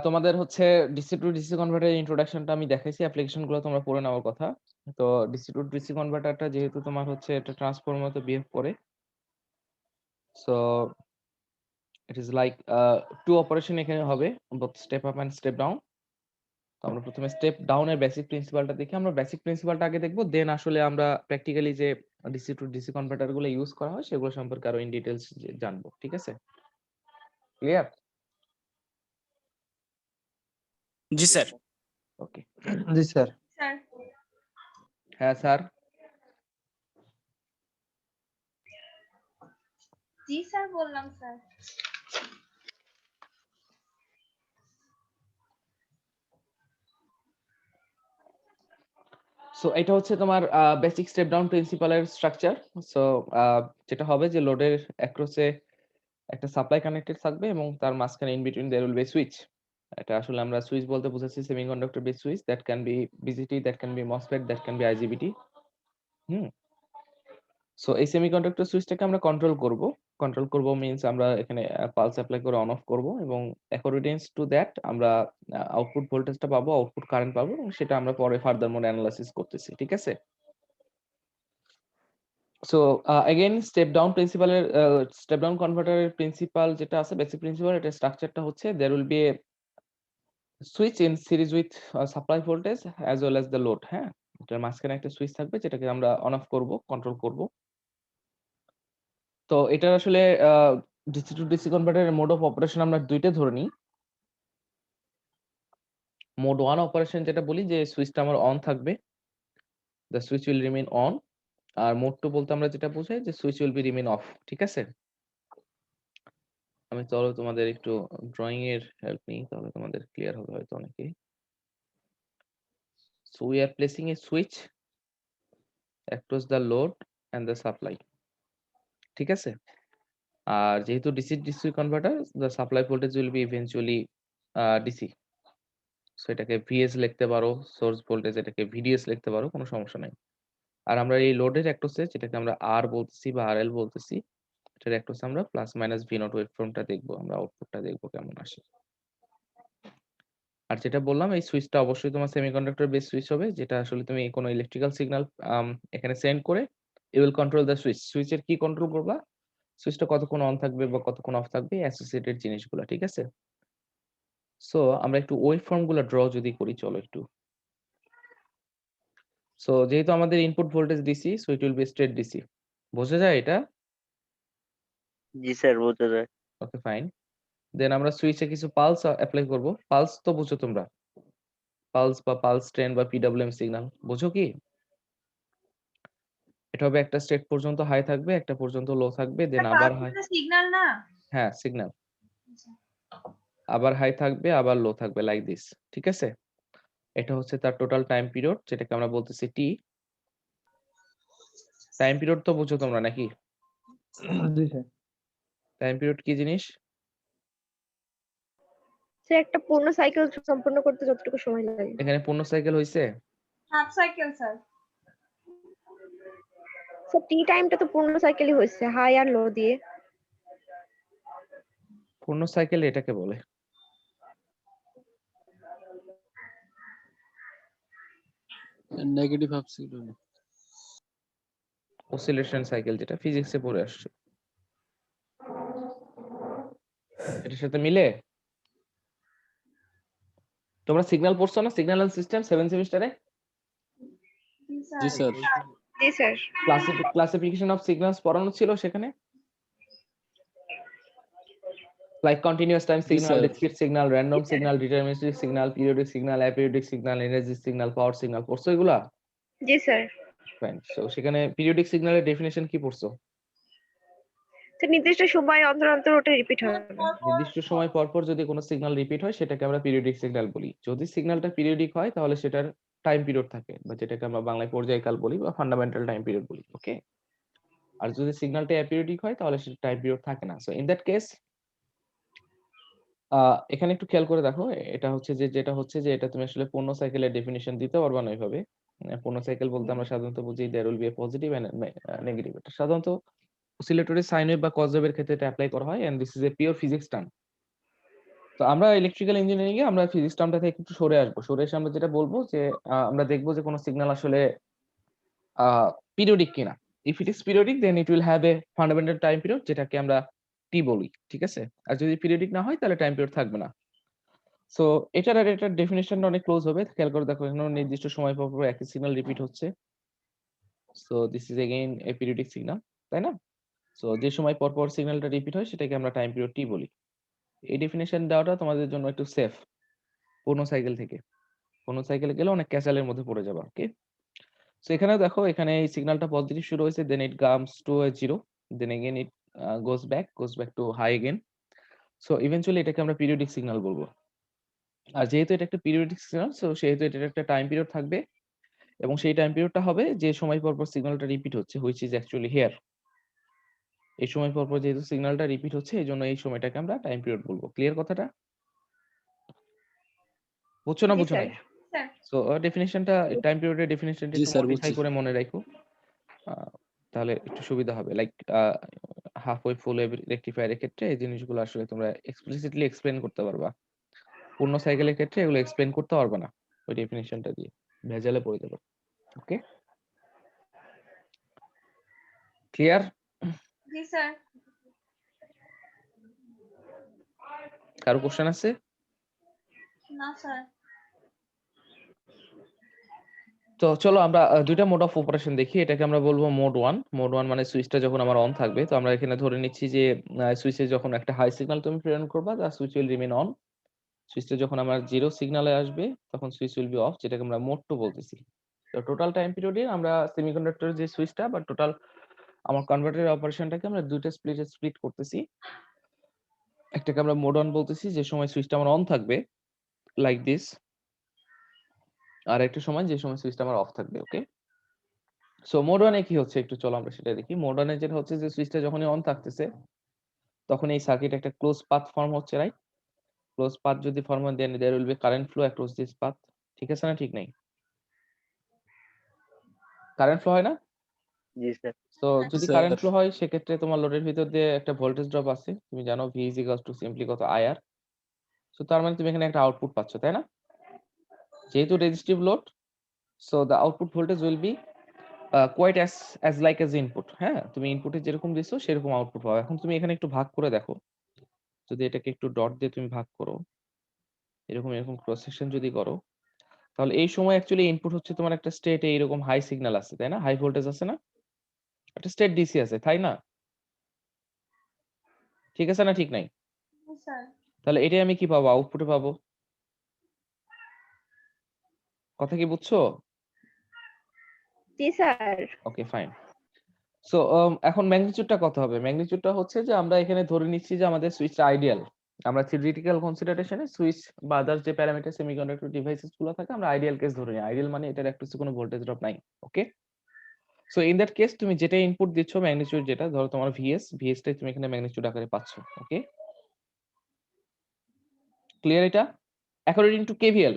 তোমাদের হচ্ছে DC to DC কনভার্টারের ইন্ট্রোডাকশনটা আমি দেখাইছি, অ্যাপ্লিকেশন গুলো তোমরা পড়ে নেওয়ার কথা। তো ডিসি টু ডিসি কনভার্টারটা যেহেতু তোমার হচ্ছে এটা ট্রান্সফর্মার মতো বিহেভ করে, so it is like two operation এখানে হবে, both step up and step down. তো আমরা প্রথমে স্টেপ ডাউনের বেসিক প্রিন্সিপালটা দেখি। আমরা বেসিক প্রিন্সিপালটা আগে দেখবো, দেন আসলে আমরা প্র্যাকটিক্যালি যে ডিসি টু ডিসি কনভার্টার গুলো ইউজ করা হয় সেগুলো সম্পর্কে আরো ইন ডিটেইলস জানবো। ঠিক আছে, ক্লিয়ার? জি স্যার। ওকে। জি স্যার। স্যার হ্যাঁ স্যার। জি স্যার বললাম স্যার। সো এটা হচ্ছে তোমার বেসিক স্টেপ ডাউন প্রিন্সিপালের স্ট্রাকচার। সো যেটা হবে যে লোডের অ্যাক্রসে একটা সাপ্লাই কানেক্টেড থাকবে এবং তার মাঝখানে in between there will be switch. এটা আসলে আমরা সুইচ বলতে বুঝাচ্ছি semiconductor base switch, that can be BJT, that can be MOSFET, that can be IGBT. So এই সেমিকন্ডাক্টর সুইচটাকে আমরা কন্ট্রোল করব মিন্স আমরা এখানে পালস অ্যাপ্লাই করে অন অফ করব এবং অ্যাকর্ডিংস টু দ্যাট আমরা আউটপুট ভোল্টেজটা পাবো, আউটপুট কারেন্ট পাবো এবং সেটা আমরা পরে ফার্দার মোড অ্যানালাইসিস করতেছি। ঠিক আছে? সো अगेन স্টেপ ডাউন কনভার্টারের প্রিন্সিপাল যেটা আছে, বেসিক প্রিন্সিপাল, এটা স্ট্রাকচারটা হচ্ছে there will be a switch in series with supply voltage as well as the load। হ্যাঁ, এটার মাঝখানে একটা সুইচ থাকবে যেটাকে আমরা অন অফ করব, কন্ট্রোল করব। তো এটার আসলে ডিসি টু ডিসি কনভার্টারের মোড অফ অপারেশন আমরা দুইটা ধরে নিই। মোড 1 অপারেশন যেটা বলি যে সুইচটা আমার অন থাকবে, the switch will remain on. আর মোড 2 বলতে আমরা যেটা বোঝাই যে switch will be remain off. ঠিক আছে? আমি চলো তোমাদের একটু ড্রয়িং এর হেল্প নিই, তাহলে তোমাদের ক্লিয়ার হবে হয়তো অনেকেই। So we are placing A switch across the load and the supply। ঠিক আছে? আর যেহেতু DC DC converter, the supply voltage will be eventually DC। So এটাকে ভিএস লিখতে পারো, সোর্স ভোল্টেজ এটাকে ভিডিএস লিখতে পারো, কোনো সমস্যা নাই। আর আমরা এই লোডের অ্যাক্রসে যেটাকে আমরা আর বলতেছি বা আরএল বলতেছি, এটার অ্যাক্রসে আমরা প্লাস মাইনাস ভি নট ওয়েভফর্মটা দেখবো, আমরা আউটপুটটা দেখবো কেমন আসে। আর যেটা বললাম এই সুইচটা অবশ্যই তোমার সেমিকন্ডাক্টর বেস সুইচ হবে, যেটা আসলে তুমি কোনো ইলেকট্রিক্যাল সিগন্যাল এখানে সেন্ড করে you will control the switch. সুইচের কি কন্ট্রোল করবা? সুইচটা কতক্ষণ অন থাকবে বা কতক্ষণ অফ থাকবে, অ্যাসোসিয়েটেড জিনিসগুলো। ঠিক আছে? সো আমরা একটু ওয়েভফর্ম গুলো ড্র যদি করি, চলো একটু। সো যেহেতু আমাদের input voltage DC, so it will be straight DC. বোঝা যায় এটা? জি স্যার, বোঝা যায়। Okay fine. দেন আমরা সুইচে কিছু পালস অ্যাপ্লাই করব। পালস তো বুঝো তোমরা, পালস বা পালস ট্রেন বা পিডব্লিউএম সিগন্যাল বুঝো কি? এটা হবে একটা স্টেট পর্যন্ত হাই থাকবে, একটা পর্যন্ত লো থাকবে, দেন আবার হাই। সিগন্যাল না? হ্যাঁ, সিগন্যাল। আবার হাই থাকবে, আবার লো থাকবে, লাইক দিস। ঠিক আছে? এটা হচ্ছে তার টোটাল টাইম পিরিয়ড, যেটাকে আমরা বলতেছি টি। টাইম পিরিয়ড তো বুঝো তোমরা নাকি? জি স্যার। টাইম পিরিয়ড কি জিনিস? স্যার একটা পূর্ণ সাইকেল সম্পূর্ণ করতে যতটুকু সময় লাগে। এখানে পূর্ণ সাইকেল হইছে? Half cycle sir. স্যার টি টাইমটা তো পূর্ণ সাইকেলই হয়েছে, হাই আর লো দিয়ে। পূর্ণ সাইকেল এটাকে বলে। Negative half cycle, oscillation cycle, যেটা ফিজিক্সে পড়ে আসছে। এটার সাথে মিলে? তোমরা সিগন্যাল পড়ছো না, সিগন্যাল সিস্টেম 7 সেমিস্টারে? জি স্যার। জি স্যার। ক্লাসিফিকেশন অফ সিগন্যালস পড়ানো ছিল সেখানে, like continuous time signal, sir. Discrete signal, random signal, deterministic signal, periodic signal, aperiodic signal, energy signal, power signal পড়ছো এগুলা? জি স্যার। ফাইন। সো সেখানে পিরিয়ডিক সিগন্যালের ডেফিনিশন কি পড়ছো? স্যার নির্দিষ্ট সময় অন্তর অন্তর ওটা রিপিট হয়। নির্দিষ্ট সময় পর পর যদি কোনো সিগন্যাল রিপিট হয় সেটাকে আমরা পিরিয়ডিক সিগন্যাল বলি। যদি সিগন্যালটা পিরিয়ডিক হয় তাহলে সেটার টাইম পিরিয়ড থাকে, বা যেটাকে আমরা বাংলায় পর্যায়কাল বলি বা ফান্ডামেন্টাল টাইম পিরিয়ড বলি। ওকে? আর যদি সিগন্যালটা অ্যাপিরিয়ডিক হয় তাহলে সেটা টাইম পিরিয়ড থাকে না। সো ইন দ্যাট কেস এখানে একটু খেয়াল করে দেখো, এটা হচ্ছে যে এটা তুমি আসলে পূর্ণ সাইকেলের ডেফিনিশন দিতে পারবা না এইভাবে। পূর্ণ সাইকেল বলতে আমরা সাধারণত বুঝি there will be a positive and negative. এটা সাধারণত অসিলেটরি সাইন ওয়েভ বা কজ ওয়েভের ক্ষেত্রে এটা অ্যাপ্লাই করা হয়, and this is a pure physics term. তো আমরা ইলেকট্রিক্যাল ইঞ্জিনিয়ারিং এ আমরা ফিজিক্স টার্মটা থেকে একটু সরে আসবো। সরে এসে আমরা যেটা বলবো যে আমরা দেখবো যে কোনো সিগন্যাল আসলে পিরিয়ডিক কিনা। If it is periodic then it will have a fundamental time period যেটাকে আমরা টি বলি। ঠিক আছে? আর যদি পিরিয়ডিক না হয় তাহলে টাইম পিরিয়ড থাকবে না। সো এটার আর এটার ডেফিনিশনটা অনেক ক্লোজ হবে। খেয়াল করে দেখো এখানেও নির্দিষ্ট সময় পর পর একই সিগন্যাল রিপিট হচ্ছে। So this is again A periodic signal, তাই না? সো যে সময় পর পর সিগন্যালটা রিপিট হয় সেটাকে আমরা টাইম পিরিয়ড টি বলি। এই ডেফিনিশন দেওয়াটা তোমাদের জন্য একটু সেফ পূর্ণ সাইকেল থেকে। পূর্ণ সাইকেলে গেলে অনেক ক্যাচালের মধ্যে পড়ে যাবে। ওকে? সো এখানেও দেখো এখানে এই সিগন্যালটা পজিটিভ শুরু হয়েছে, then it comes to a zero, then again it goes back to high again. So eventually এটাকে আমরা পিরিয়ডিক সিগন্যাল বলবো। আর যেহেতু এটা একটা পিরিয়ডিক সিগন্যাল সো সেহেতু এটার একটা টাইম পিরিয়ড থাকবে এবং সেই টাইম পিরিয়ডটা হবে যে সময় পর পর সিগন্যালটা রিপিট হচ্ছে, হুইচ ইজ অ্যাকচুয়ালি হিয়ার। এই সময় পর পর যেহেতু সিগন্যালটা রিপিট হচ্ছে এইজন্য এই সময়টাকে আমরা টাইম পিরিয়ড বলবো। ক্লিয়ার কথাটা? বুঝছো না জি বুঝো স্যার। নাই? স্যার সো ডেফিনিশনটা টাইম পিরিয়ডের ডেফিনিশনটা জি একটু স্যার, মডিফাই বুঝছি। করে মনে রাখো। তাহলে একটু সুবিধা হবে। Like half wave full wave রেকটিফায়ারের ক্ষেত্রে এই জিনিসগুলো আসলে তোমরা এক্সপ্লিসিটলি এক্সপ্লেইন করতে পারবা। পূর্ণ সাইকেলের ক্ষেত্রে এগুলো এক্সপ্লেইন করতে পারবে না ওই ডেফিনিশনটা দিয়ে, ভেজালে পড়ে যাবে। ওকে? ক্লিয়ার? জি স্যার। কারো কোশ্চেন আছে? না স্যার। তো চলো আমরা দুইটা মোড অফ অপারেশন দেখি। এটাকে আমরা বলবো মোড 1। মোড 1 মানে সুইচটা যখন আমার অন থাকবে। তো আমরা এখানে ধরে নিচ্ছি যে সুইচে যখন একটা হাই সিগন্যাল তুমি প্রেরণ করবা the switch will remain on. সুইচটা যখন আমার জিরো সিগন্যালে আসবে তখন সুইচ উইল বি অফ, যেটাকে আমরা মোড 2 বলতেছি। তো টোটাল টাইম পিরিয়ডে আমরা সেমিকন্ডাক্টরের যে সুইচটা বা টোটাল আমার কনভার্টারের অপারেশনটাকে আমরা দুইটা স্প্লিট করতেছি। একটাকে আমরা মোড 1 বলতেছি যে সময় সুইচটা আমার অন থাকবে লাইক দিস, আর একটা সময় যে সময় সুইচটা আমার অফ থাকবে। ওকে? সো মোড 1 এ কি হচ্ছে একটু চলো আমরা সেটা দেখি। মোড 1 এ যেটা হচ্ছে যে সুইচটা যখনই অন থাকতেছে তখন এই সার্কিট একটা ক্লোজ পাথ ফর্ম হচ্ছে, রাইট? ক্লোজ পাথ যদি ফর্ম হয় then there will be current flow across this path. ঠিক আছে না ঠিক নাই? কারেন্ট ফ্লো হয় না? জি স্যার। সো যদি স্যার। কারেন্ট ফ্লো হয় সেক্ষেত্রে তোমার লোডের ভিতর দিয়ে একটা ভোল্টেজ ড্রপ আছে। তুমি জানো V is equals two simply কত IR। সো তার মানে তুমি এখানে একটা আউটপুট পাচ্ছ, তাই না? যেহেতু resistive load so the output voltage will be quite as like as input. হ্যাঁ, তুমি ইনপুটে যেরকম দিছো সেরকম আউটপুট পাবে। এখন তুমি এখানে একটু ভাগ করে দেখো। যদি এটাকে একটু ডট দিয়ে তুমি ভাগ করো, এরকম ক্রস সেকশন যদি করো, তাহলে এই সময় অ্যাকচুয়ালি ইনপুট হচ্ছে তোমার একটা স্টেটে এইরকম হাই সিগন্যাল আছে, তাই না? হাই ভোল্টেজ আছে না? একটা স্টেট ডিসি আছে, তাই না? ঠিক আছে না ঠিক নাই? জি স্যার। তাহলে এটাই আমি কি পাবো? আউটপুটে পাবো। কথা কি বুঝছো? জি স্যার। Okay fine. সো এখন ম্যাগনিটিউডটা কত হবে? ম্যাগনিটিউডটা হচ্ছে যে আমরা এখানে ধরে নিচ্ছি যে আমাদের সুইচটা আইডিয়াল। আমরা থিওরিটিক্যাল কনসিডারেশনে সুইচ বা আদার্স যে প্যারামিটার সেমিকন্ডাক্টর ডিভাইসেস গুলো থাকে আমরা আইডিয়াল কেস ধরে নিই। আইডিয়াল মানে এটার একটু কোনো ভোল্টেজ ড্রপ নাই। ওকে? সো ইন দ্যাট কেস তুমি যেটা ইনপুট দিচ্ছ ম্যাগনিটিউড যেটা ধরো তোমার ভিএস টাই তুমি এখানে ম্যাগনিটিউড আকারে পাচ্ছ। ওকে? ক্লিয়ার এটা? অ্যাকর্ডিং টু কেভিএল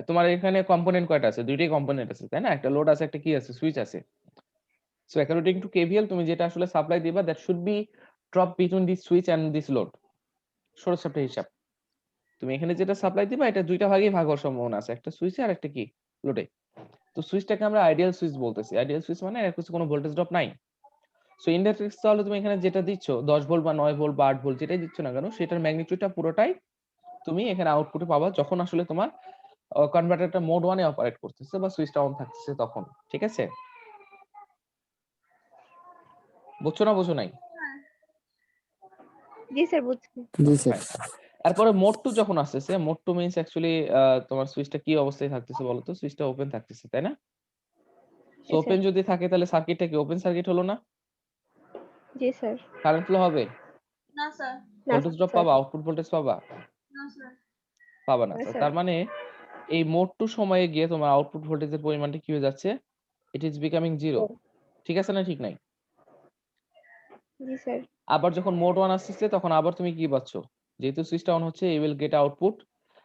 তোমার এখানে কম্পোনেন্ট কয়টা আছে? দুইটাই কম্পোনেন্ট আছে, তাই না? একটা লোড আছে, একটা কি আছে? সুইচ আছে। সো অ্যাকর্ডিং টু কেভিএল তুমি যেটা আসলে সাপ্লাই দিবা that should be drop between this switch and this load. সরলসাপটা হিসাব। তুমি এখানে যেটা সাপ্লাই দিবা এটা দুইটা ভাগেই ভাগ হওয়ার সম্ভাবনা আছে, একটা সুইচে আর একটা কি লোডে। তো সুইচটাকে আমরা আইডিয়াল সুইচ বলতেছি। আইডিয়াল সুইচ মানে এর কিছু কোনো ভোল্টেজ ড্রপ নাই। সো ইন দ্যাট কেস তাহলে তুমি এখানে যেটা দিচ্ছ 10 ভোল্ট বা 9 ভোল্ট বা 8 ভোল্ট যেটাই দিচ্ছ না কেন সেটার ম্যাগনিটিউডটা পুরোটাই তুমি এখানে আউটপুটে পাবা যখন আসলে তোমার কনভার্টারটা মোড 1 এ অপারেট করতেছে বা সুইচটা অন থাকতেছে তখন। ঠিক আছে? বুঝছো না বুঝো নাই? জি স্যার, বুঝছি। জি স্যার। ফাইন। তারপরে মোড 2 যখন আসতেছে, মোড 2 মিন্স অ্যাকচুয়ালি তোমার সুইচটা কি অবস্থায় থাকতেছে বলো তো? সুইচটা ওপেন থাকতেছে, তাই না? সো জি ওপেন স্যার। যদি থাকে তাহলে সার্কিটটা কি ওপেন সার্কিট হলো না? জি স্যার। কারেন্ট ফ্লো হবে, না স্যার। না ভোল্টেজ ড্রপ স্যার। পাবা, আউটপুট ভোল্টেজ পাবা? না স্যার। পাবা না। না স্যার। তার মানে এই মোড 2 সময়ে গিয়ে তোমার আউটপুট ভোল্টেজের পরিমাণটা কি হয়ে যাচ্ছে? It is becoming zero. ঠিক আছে না ঠিক নাই? জি স্যার। আবার যখন মোড 1 আসছে তখন আবার তুমি কি পাচ্ছ? যেহেতু সুইচটা অন হচ্ছে you will get output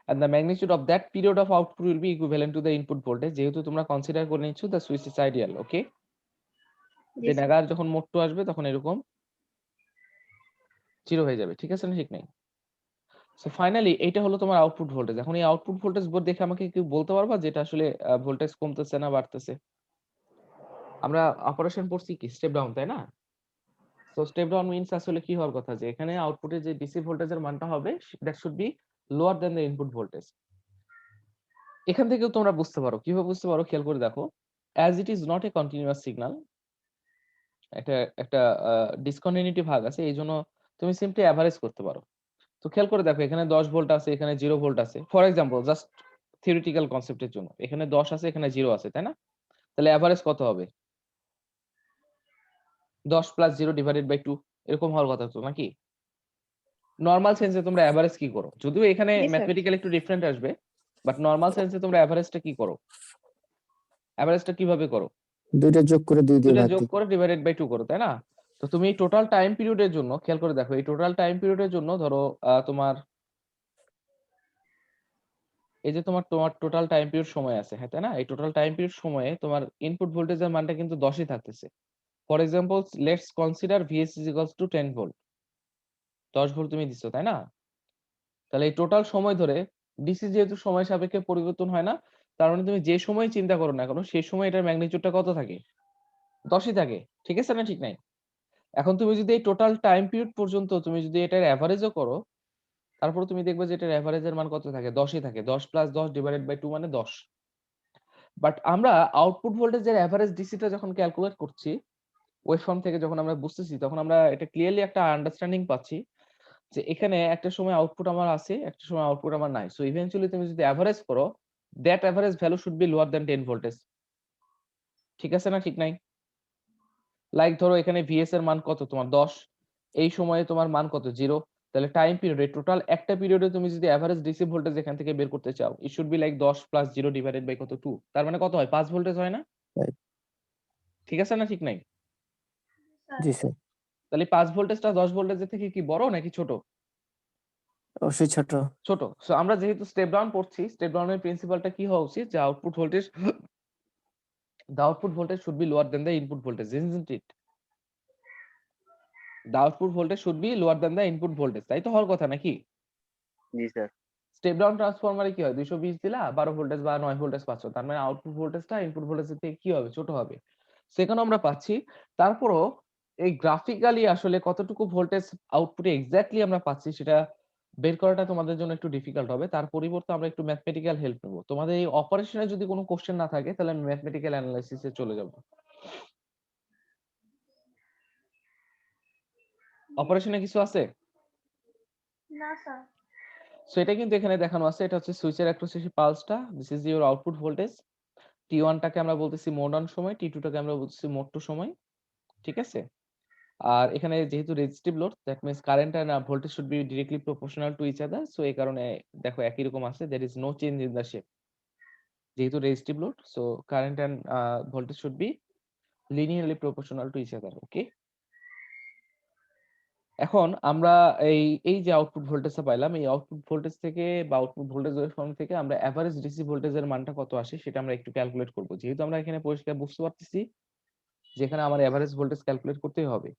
and the magnitude of that period of output will be equivalent to the input voltage, যেহেতু তোমরা কনসিডার করে নিচ্ছ the switch is ideal. Okay? জি দেন স্যার। আবার যখন মোড 2 আসবে তখন এরকম জিরো হয়ে যাবে। ঠিক আছে না ঠিক নাই? সো ফাইনালি এইটা হলো তোমার আউটপুট ভোল্টেজ। এখন এই আউটপুট ভোল্টেজ বোর্ড দেখে আমাকে কেউ বলতে পারবা যেটা আসলে ভোল্টেজ কমতেছে না বাড়তেছে? আমরা অপারেশন পড়ছি কি স্টেপ ডাউন, তাই না? সো স্টেপ ডাউন মিন্স আসলে কি হওয়ার কথা যে এখানে আউটপুটে যে ডিসি ভোল্টেজের মানটা হবে that should B lower than the input voltage. এখান থেকেও তোমরা বুঝতে পারো, কিভাবে বুঝতে পারো খেয়াল করে দেখো। As it is not a continuous signal, একটা একটা ডিসকন্টিনিউটি ভাগ আছে, এই জন্য তুমি সিম্পলি অ্যাভারেজ করতে পারো। তো খেয়াল করে দেখো এখানে 10 ভোল্ট আছে, এখানে 0 ভোল্ট আছে। ফর এক্সাম্পল জাস্ট থিওরিটিক্যাল কনসেপ্টের জন্য এখানে 10 আছে, এখানে 0 আছে, তাই না? তাহলে অ্যাভারেজ কত হবে? 10 প্লাস 0 ডিভাইডেড বাই 2 এরকম হওয়ার কথা তো নাকি? নরমাল সেন্সে তোমরা অ্যাভারেজ কি করো? যদিও এখানে জি স্যার। ম্যাথমেটিক্যাল একটু ডিফারেন্ট আসবে, বাট নরমাল সেন্সে তোমরা অ্যাভারেজটা কি করো? অ্যাভারেজটা কিভাবে করো? দুইটা যোগ করে 2 দিয়ে দুইটা ভাগ যোগ দিই। করে ডিভাইডেড বাই 2 করো, তাই না? তো তুমি টোটাল টাইম পিরিয়ডের জন্য খেয়াল করে দেখো, এই টোটাল টাইম পিরিয়ডের জন্য ধরো তোমার এই যে তোমার তোমার টোটাল টাইম পিরিয়ড সময় আছে, হ্যাঁ তাই না? এই টোটাল টাইম পিরিয়ড সময়ে তোমার ইনপুট ভোল্টেজের মানটা কিন্তু 10ই থাকতেছে। For example let's consider VS is equals to 10 volt. 10 volt তুমি দিছো, তাই না? তাহলে এই টোটাল সময় ধরে ডিসি যেহেতু সময় সাপেক্ষে পরিবর্তন হয় না, তার মানে তুমি যে সময় চিন্তা করো না কেন সেই সময় এটার ম্যাগনিটিউডটা কত থাকে? 10ই থাকে। ঠিক আছে না ঠিক নাই? এখন তুমি যদি এই টোটাল টাইম পিরিয়ড পর্যন্ত তুমি যদি এটার এভারেজও করো, তারপর তুমি দেখবে যে এটার এভারেজের মান কত থাকে? 10ই থাকে। 10 প্লাস 10 ডিভাইডেড বাই 2 মানে 10। বাট আমরা আউটপুট ভোল্টেজের এভারেজ ডিসিটা যখন ক্যালকুলেট করছি, ওয়েভফর্ম থেকে যখন আমরা বুঝতেছি, তখন আমরা এটা ক্লিয়ারলি একটা আন্ডারস্ট্যান্ডিং পাচ্ছি যে এখানে একটা সময় আউটপুট আমার আছে, একটা সময় আউটপুট আমার নাই। সো ইভেনচুয়ালি তুমি যদি এভারেজ করো, that average value should be lower than 10 voltage. ঠিক আছে না ঠিক নাই? লাইক ধরো এখানে ভিএস এর মান কত তোমার? 10। এই সময়ে তোমার মান কত? 0। তাহলে টাইম পিরিয়ডে টোটাল একটা পিরিয়ডে তুমি যদি এভারেজ ডিসি ভোল্টেজ এখান থেকে বের করতে চাও, it should be like 10 plus 0 divided by কত? 2। তার মানে কত হয়? 5 ভোল্টেজ হয় না? Right. ঠিক আছে না ঠিক নাই? স্যার। জি স্যার। তাহলে 5 ভোল্টেজটা 10 ভোল্টেজের থেকে কি বড় নাকি ছোট? অবশ্যই ছোট। ছোট। সো আমরা যেহেতু স্টেপ ডাউন পড়ছি, স্টেপ ডাউনের প্রিন্সিপালটা কি হওয়া উচিত? যে output voltage the output voltage should be lower than the input voltage, isn't it? The output voltage should be lower than the input voltage, তাই তো হওয়ার কথা নাকি? জি স্যার। স্টেপ ডাউন ট্রান্সফরমারে কি হয়? 220 দিলা 12 ভোল্টেজ বা 9 ভোল্টেজ পাচ্ছ, তার মানে আউটপুট ভোল্টেজটা ইনপুট ভোল্টেজের থেকে কি হবে? ছোট হবে। সেখানে আমরা পাচ্ছি। তারপরও এই গ্রাফিক্যালি আসলে কতটুকু ভোল্টেজ আউটপুটে এক্স্যাক্টলি আমরা পাচ্ছি সেটা বের করাটা তোমাদের জন্য একটু ডিফিকাল্ট হবে। তার পরিবর্তে আমরা একটু ম্যাথমেটিক্যাল হেল্প নেব। তোমাদের এই অপারেশনে যদি কোনো কোশ্চেন না থাকে তাহলে আমি ম্যাথমেটিক্যাল অ্যানালাইসিসে চলে যাব। অপারেশনে কিছু আছে? না স্যার। সো এটা কিন্তু এখানে দেখানো আছে, এটা হচ্ছে সুইচের অ্যাক্রোসের পালসটা। This is your output voltage. T1 টাকে আমরা বলতেছি মোড অন সময়, T2 টাকে আমরা বলতেছি মোড টু সময়। ঠিক আছে? আর এখানে যেহেতু resistive load, that means current and voltage should be directly proportional to each other. So এই কারণে দেখো একই রকম আছে, there is no change in the shape. যেহেতু resistive load, so current and voltage should be linearly proportional to each other. Okay? এখন আমরা এই এই যে আউটপুট ভোল্টেজটা পাইলাম, এই আউটপুট ভোল্টেজ থেকে বা আউটপুট ভোল্টেজ ওয়েভফর্ম থেকে আমরা এভারেজ ডিসি ভোল্টেজের মানটা কত আসে সেটা আমরা একটু ক্যালকুলেট করব। যেহেতু আমরা এখানে পরিষ্কার বুঝতে পারতেছি যেখানে আমার এভারেজ ভোল্টেজ ক্যালকুলেট করতেই হবে,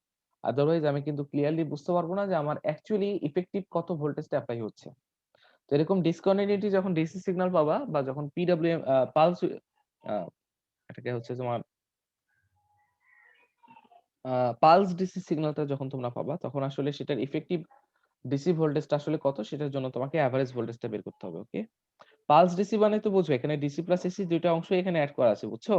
আদারওয়াইজ আমি কিন্তু ক্লিয়ারলি বুঝতে পারবো না যে আমার অ্যাকচুয়ালি ইফেক্টিভ কত ভোল্টেজটা অ্যাপ্লাই হচ্ছে। তো এরকম ডিসকন্টিনিউটি যখন ডিসি সিগন্যাল পাবা বা যখন পিডব্লিউএম পালস এটাকে হচ্ছে তোমার পালস ডিসি সিগন্যালটা যখন তোমরা পাবা, তখন আসলে সেটার ইফেক্টিভ ডিসি ভোল্টেজটা আসলে কত সেটার জন্য তোমাকে এভারেজ ভোল্টেজটা বের করতে হবে। ওকে? পালস ডিসি মানে তো বুঝো, এখানে ডিসি প্লাস এসি দুইটা অংশ এখানে অ্যাড করা আছে, বুঝছো?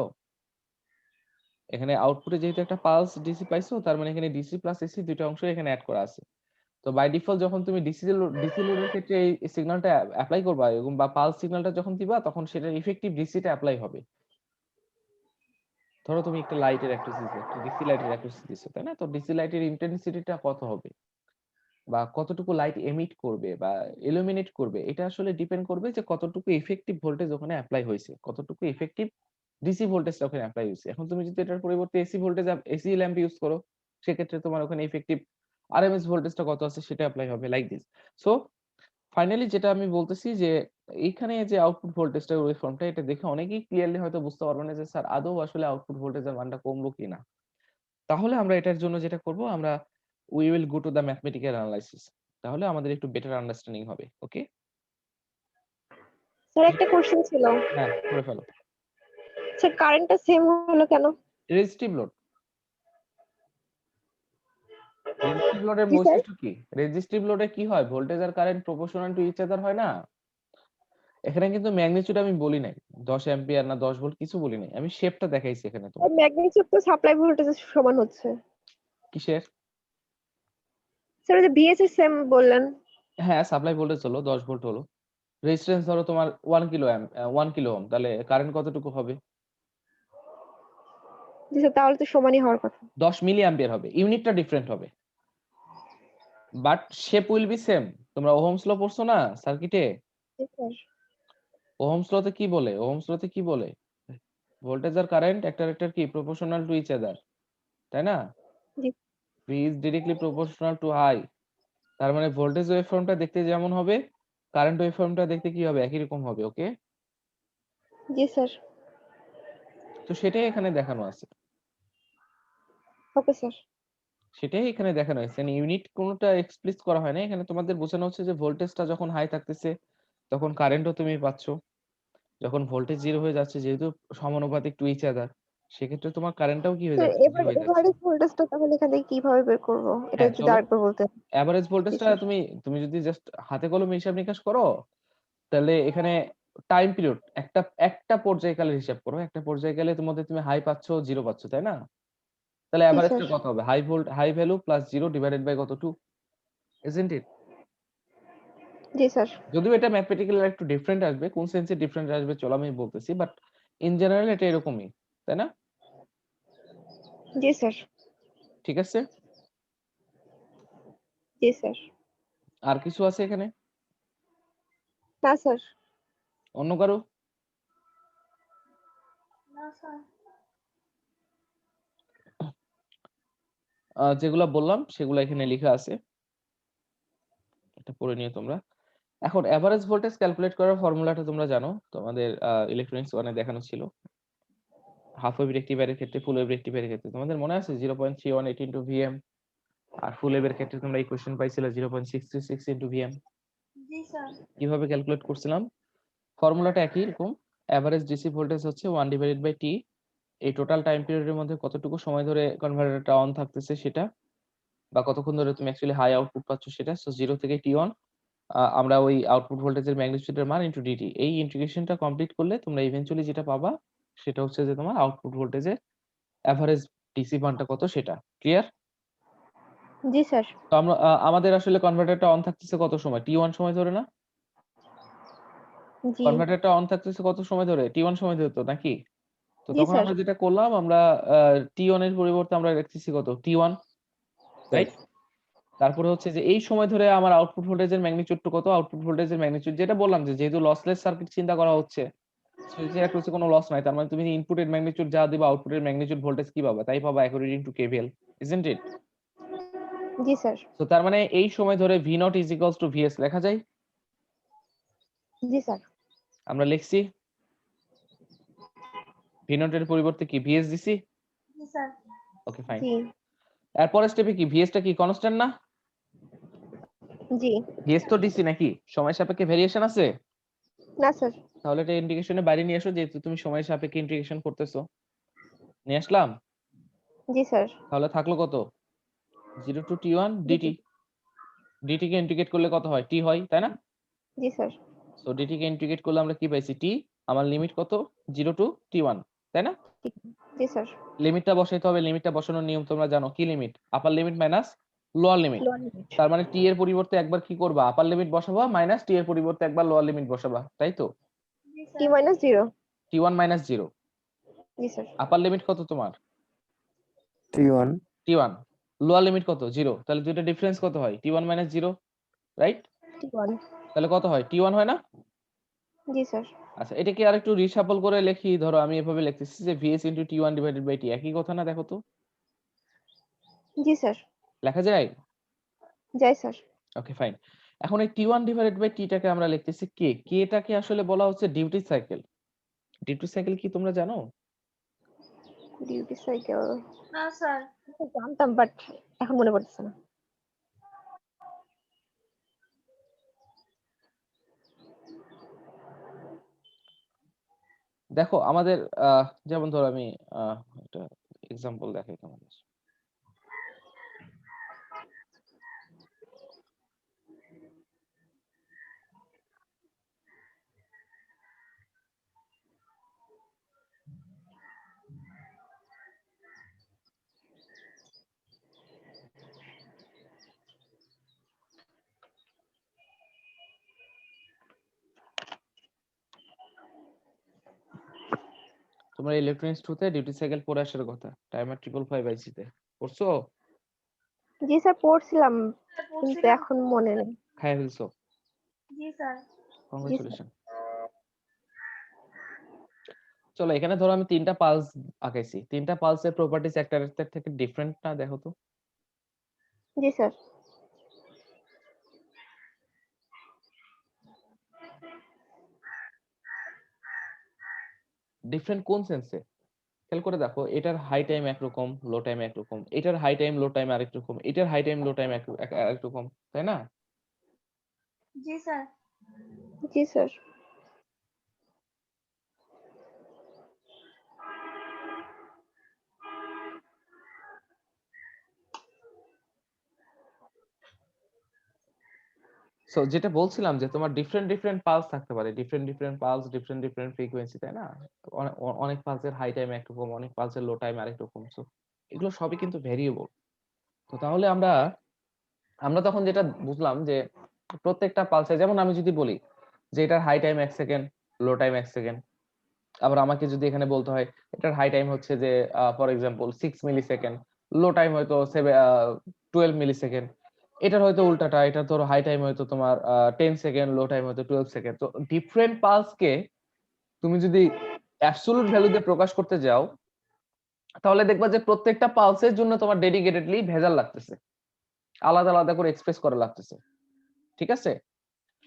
এখানে আউটপুটে যেহেতু একটা পালস ডিসি পাইছো, তার মানে এখানে ডিসি প্লাস এসি দুইটা অংশ এখানে অ্যাড করা আছে। তো বাই ডিফল্ট যখন তুমি ডিসি লোডের ক্ষেত্রে এই সিগন্যালটা অ্যাপ্লাই করবা এবং বা পালস সিগন্যালটা যখন দিবা, তখন সেটার ইফেক্টিভ ডিসিটা অ্যাপ্লাই হবে। ধরো তুমি একটা লাইটের অ্যাক্রোসিস দিছো, একটা ডিসি লাইটের অ্যাক্রোসিস দিছো, তাই না? তো ডিসি লাইটের ইন্টেনসিটিটা কত হবে বা কতটুকু লাইট এমিট করবে বা ইলুমিনেট করবে, এটা আসলে ডিপেন্ড করবে যে কতটুকু ইফেক্টিভ ভোল্টেজ ওখানে অ্যাপ্লাই হয়েছে, কতটুকু ইফেক্টিভ ডিসি ভোল্টেজটা ওখানে অ্যাপ্লাই হয়েছে। এখন তুমি যদি এটার পরিবর্তে AC voltage AC lamp use করো, সেক্ষেত্রে তোমার ওখানে ইফেক্টিভ আরএমএস ভোল্টেজটা কত আছে সেটা অ্যাপ্লাই হবে, লাইক দিস। সো ফাইনালি যেটা আমি বলতেছি যে এইখানে যে আউটপুট ভোল্টেজটা ওয়েভফর্মটা, এটা দেখে অনেকেই ক্লিয়ারলি হয়তো বুঝতে পারবে না যে স্যার আদৌ আসলে আউটপুট ভোল্টেজের মানটা কমলো কিনা। তাহলে আমরা এটার জন্য যেটা করব, আমরা we will go to the mathematical analysis. তাহলে আমাদের একটু বেটার আন্ডারস্ট্যান্ডিং হবে। ওকে, স্যার একটা কোশ্চেন ছিল, হ্যাঁ করে ফেলো। স্যার কারেন্টটা সেম হলো কেন? রেজিস্টিভ লোড, রেজিস্টিভ লোডের জি স্যার। বৈশিষ্ট্য কি? রেজিস্টিভ লোডে কি হয়, ভোল্টেজ আর current proportional to each other হয় না? এখানে কিন্তু ম্যাগনিটিউড আমি বলি নাই, 10 অ্যাম্পিয়ার না 10 ভোল্ট কিছু বলি নাই, আমি শেপটা দেখাইছি এখানে তোমাকে। ম্যাগনিটিউড তো সাপ্লাই ভোল্টেজের সমান হচ্ছে। কিসের? স্যার ওই যে ভিএস এর সেম বললেন। হ্যাঁ সাপ্লাই ভোল্টেজ হলো 10 ভোল্ট হলো, রেজিস্ট্যান্স ধরো তোমার 1 কিলো 1 কিলো ওহম, তাহলে কারেন্ট কতটুকু হবে? জি স্যার, তাহলে তো সমানই হওয়ার কথা। 10 মিলি অ্যাম্পিয়ার হবে, ইউনিটটা ডিফারেন্ট হবে but shape will be same. তোমরা ওহমস ল পড়ছো না সার্কিটে? জি স্যার। ওহমস লতে কি বলে? ওহমস লতে কি বলে? ভোল্টেজ আর কারেন্ট একটা আরেকটার কি প্রপোর্শনাল টু ইচ আদার, তাই না? জি V is directly proportional to I, তার মানে ভোল্টেজ ওয়েভফর্মটা দেখতে যেমন হবে, কারেন্ট ওয়েভফর্মটা দেখতে কি হবে, একই রকম হবে। ওকে, জি স্যার। তো সেটাই এখানে দেখানো আছে, ওকে স্যার। সেটাই এখানে দেখানো হয়েছে, ইউনিট কোনটা এক্সপ্লিস করা হয় না। এখানে তোমাদের বোঝানো হচ্ছে যে ভোল্টেজটা যখন হাই থাকতেছে তখন কারেন্টও তুমি পাচ্ছ, যখন ভোল্টেজ জিরো হয়ে যাচ্ছে যেহেতু সমানুপাতিক টু ইচ আদার, সেক্ষেত্রে তোমার কারেন্টটাও কি হয়ে স্যার যাচ্ছে, এবার জিরো হয়ে যাচ্ছে। এভারেজ ভোল্টেজটা তাহলে এখান থেকে কিভাবে বের করব, এটা হ্যাঁ যদি চলো, আরেকবার বলতেন। এভারেজ জি ভোল্টেজটা স্যার। তুমি তুমি যদি জাস্ট হাতে কলমে হিসাব নিকাশ করো, তাহলে এখানে টাইম পিরিয়ড একটা একটা পর্যায়কালের হিসাব করো, একটা পর্যায়কালে তোমাদের তুমি হাই পাচ্ছ জিরো পাচ্ছ, তাই না? তাহলে জি স্যার। এভারেজটা কত হবে? High value plus zero divided by কত, 2, ইজন্ট ইট? জি স্যার। যদিও এটা ম্যাথমেটিক্যালি একটু ডিফারেন্ট আসবে, কোন সেন্সে ডিফারেন্ট আসবে চলো আমি বলতেছি, বাট ইন জেনারেল এটা এরকমই, তাই না? জি স্যার। ঠিক আছে, জি স্যার। আর কিছু আছে এখানে না স্যার। অন্য কারো? না স্যার। যেগুলা বললাম সেগুলো এখানে লেখা আছে, এটা পড়ে নিও তোমরা। এখন এভারেজ ভোল্টেজ ক্যালকুলেট করার ফর্মুলাটা তোমরা জানো, তোমাদের ইলেকট্রনিক্স ওয়ানে দেখানো ছিল। হাফ ওয়েভ রেক্টিফায়ারের ক্ষেত্রে, ফুল ওয়েভ রেক্টিফায়ারের ক্ষেত্রে তোমাদের মনে আছে 0.318 ইনটু ভিএম, আর ফুল ওয়েভের ক্ষেত্রে তোমরা ইকুয়েশন পাইছিলে 0.636 ইনটু ভিএম। জি স্যার। কিভাবে ক্যালকুলেট করছিলাম? ফর্মুলাটা একই রকম, এভারেজ ডিসি ভোল্টেজ হচ্ছে 1 ডিভাইডেড বাই টি, এই টোটাল টাইম পিরিয়ডের মধ্যে কতটুকু সময় ধরে কনভার্টারটা অন থাকতেছে সেটা, বা কতক্ষণ ধরে তুমি অ্যাকচুয়ালি হাই আউটপুট পাচ্ছ সেটা। সো 0 থেকে টি অন, আমরা ওই আউটপুট ভোল্টেজের ম্যাগনিটিউডের মান ইনটু ডিটি, এই ইন্টিগ্রেশনটা কমপ্লিট করলে তোমরা ইভেন্চুয়ালি যেটা পাবা সেটা হচ্ছে যে তোমার আউটপুট ভোল্টেজের এভারেজ ডিসি মানটা কত সেটা। ক্লিয়ার? জি স্যার। তো আমরা আমাদের আসলে কনভার্টারটা অন থাকতেছে কত সময়, টি ওয়ান সময় ধরে না? জি। কনভার্টারটা অন থাকতেছে কত সময় ধরে, টি ওয়ান সময় ধরে তো নাকি? তো জি তখন স্যার। আমরা যেটা করলাম, আমরা টি ওয়ান এর পরিবর্তে আমরা লিখতেছি কত, টি ওয়ান, রাইট? তারপরে হচ্ছে যে এই সময় ধরে আমার আউটপুট ভোল্টেজের ম্যাগনিটিউড কত, আউটপুট ভোল্টেজের ম্যাগনিটিউড যেটা বললাম যে যেহেতু লসলেস সার্কিট চিন্তা করা হচ্ছে, সুইচের অ্যাক্রসে কোনো লস নাই, তার মানে তুমি ইনপুটের ম্যাগনিটিউড যা দিবা আউটপুটের ম্যাগনিটিউড ভোল্টেজ কি পাবা, তাই পাবা according to KVL, isn't it? জি স্যার। সো তার মানে এই সময় ধরে V naught is equals to VS লেখা যায়। জি স্যার। আমরা লিখছি ভি নট এর পরিবর্তে কি ভিএস দিছি। জি স্যার। Okay fine. জি। এরপরের স্টেপে কি ভিএস টা কি কনস্ট্যান্ট না? জি। ভিএস তো ডিসি নাকি, সময় সাপেক্ষে ভেরিয়েশন আছে? না স্যার। তাহলে এটা ইন্টিগ্রেশনের বাইরে নিয়ে এসো, যেহেতু তুমি সময় সাপেক্ষে ইন্টিগ্রেশন করতেছো। নিয়ে আসলাম। জি স্যার। তাহলে থাকলো কত, 0 টু টি1 ডিটি, ডিটি কে ইন্টিগ্রেট করলে কত হয়, টি হয়, তাই না? জি স্যার। সো ডিটি কে ইন্টিগ্রেট করলে আমরা কি পাইছি, টি। আমার লিমিট কত, 0 টু টি1, তাই না? জি স্যার। লিমিটটা বসাইতে হবে, লিমিটটা বসানোর নিয়ম তোমরা জানো, কি লিমিট, আপার limit minus lower limit. Lower limit. তার মানে টি এর পরিবর্তে একবার কি করবা, আপার লিমিট বসাবা, মাইনাস টি এর পরিবর্তে একবার লোয়ার লিমিট বসাবা, তাই তো? জি টি স্যার। মাইনাস 0। টি1 মাইনাস 0, জি স্যার। আপার লিমিট কত তোমার, T1 টি1, লোয়ার লিমিট কত, 0, তাহলে দুইটা ডিফারেন্স কত হয়, টি1 মাইনাস 0, রাইট? T1। তাহলে কত হয়, টি1 হয় না? জি স্যার। আচ্ছা এটাকে আরেকটু রিশাফল করে লিখি, ধরো আমি এভাবে লিখতেছি যে VS into টি1 divided by T, একই কথা না, দেখো তো জি স্যার। লেখা যায়? যাই স্যার। Okay fine. এখন এই টি1 ডিভাইডেড বাই টিটাকে আমরা লিখতেছি কে, কেটাকে আসলে বলা হচ্ছে ডিউটি সাইকেল। ডিউটি সাইকেল কি তোমরা জানো? ডিউটি সাইকেল না স্যার। জানতাম বাট এখন মনে পড়তেছে না। দেখো আমাদের যেমন ধরো আমি একটা এক্সাম্পল দেখাই তোমাদের। তোমরা ইলেকট্রনিক্স 2 তে ডিউটি সাইকেল পড়ে আসার কথা, টাইমার 555 আইসিতে পড়ছো? জি স্যার পড়ছিলাম, স্যার কিন্তু পড়ছিলাম। এখন মনে নেই। খাই ফেলছো? জি স্যার। কংগ্রেচুলেশন। চলো এখানে ধরো আমি 3টা পালস আঁকাইছি, 3টা পালসের প্রপার্টিজ একটা থেকে ডিফারেন্ট না? দেখো তো। জি স্যার। ডিফারেন্ট কোন সেন্সে? খেয়াল করে দেখো, এটার হাই টাইম একরকম, লো টাইম একরকম, এটার হাই টাইম লো টাইম আরেক রকম, এটার হাই টাইম লো টাইম আরেক রকম, তাই না? জি স্যার। জি স্যার। সো যেটা বলছিলাম যে তোমার ডিফারেন্ট ডিফারেন্ট পালস থাকতে পারে, different different pulse, different different frequency, তাই না? অনেক পালসের হাই টাইম একরকম, অনেক পালসের লো টাইম আরেক রকম। সো এগুলো সবই কিন্তু ভেরিয়েবল। তো তাহলে আমরা আমরা তখন যেটা বুঝলাম যে প্রত্যেকটা পালসে, যেমন আমি যদি বলি যে এটার high time 1 second, low time 1 second, আবার আমাকে যদি এখানে বলতে হয় এটার হাই টাইম হচ্ছে যে for example 6 millisecond, low time হয়তো 12 মিলি সেকেন্ড, এটার হয়তো উল্টাটা, এটা ধরো হাই টাইম হয়তো তোমার 10 সেকেন্ড, লো টাইম হয়তো 12 সেকেন্ড। তো ডিফারেন্ট পালসকে তুমি যদি অ্যাবসলিউট ভ্যালু দিয়ে প্রকাশ করতে যাও, তাহলে দেখবা যে প্রত্যেকটা পালসের জন্য তোমার ডেডিকেটেডলি ভেজাল লাগতেছে, আলাদা আলাদা করে এক্সপ্রেস করা লাগতেছে, ঠিক আছে?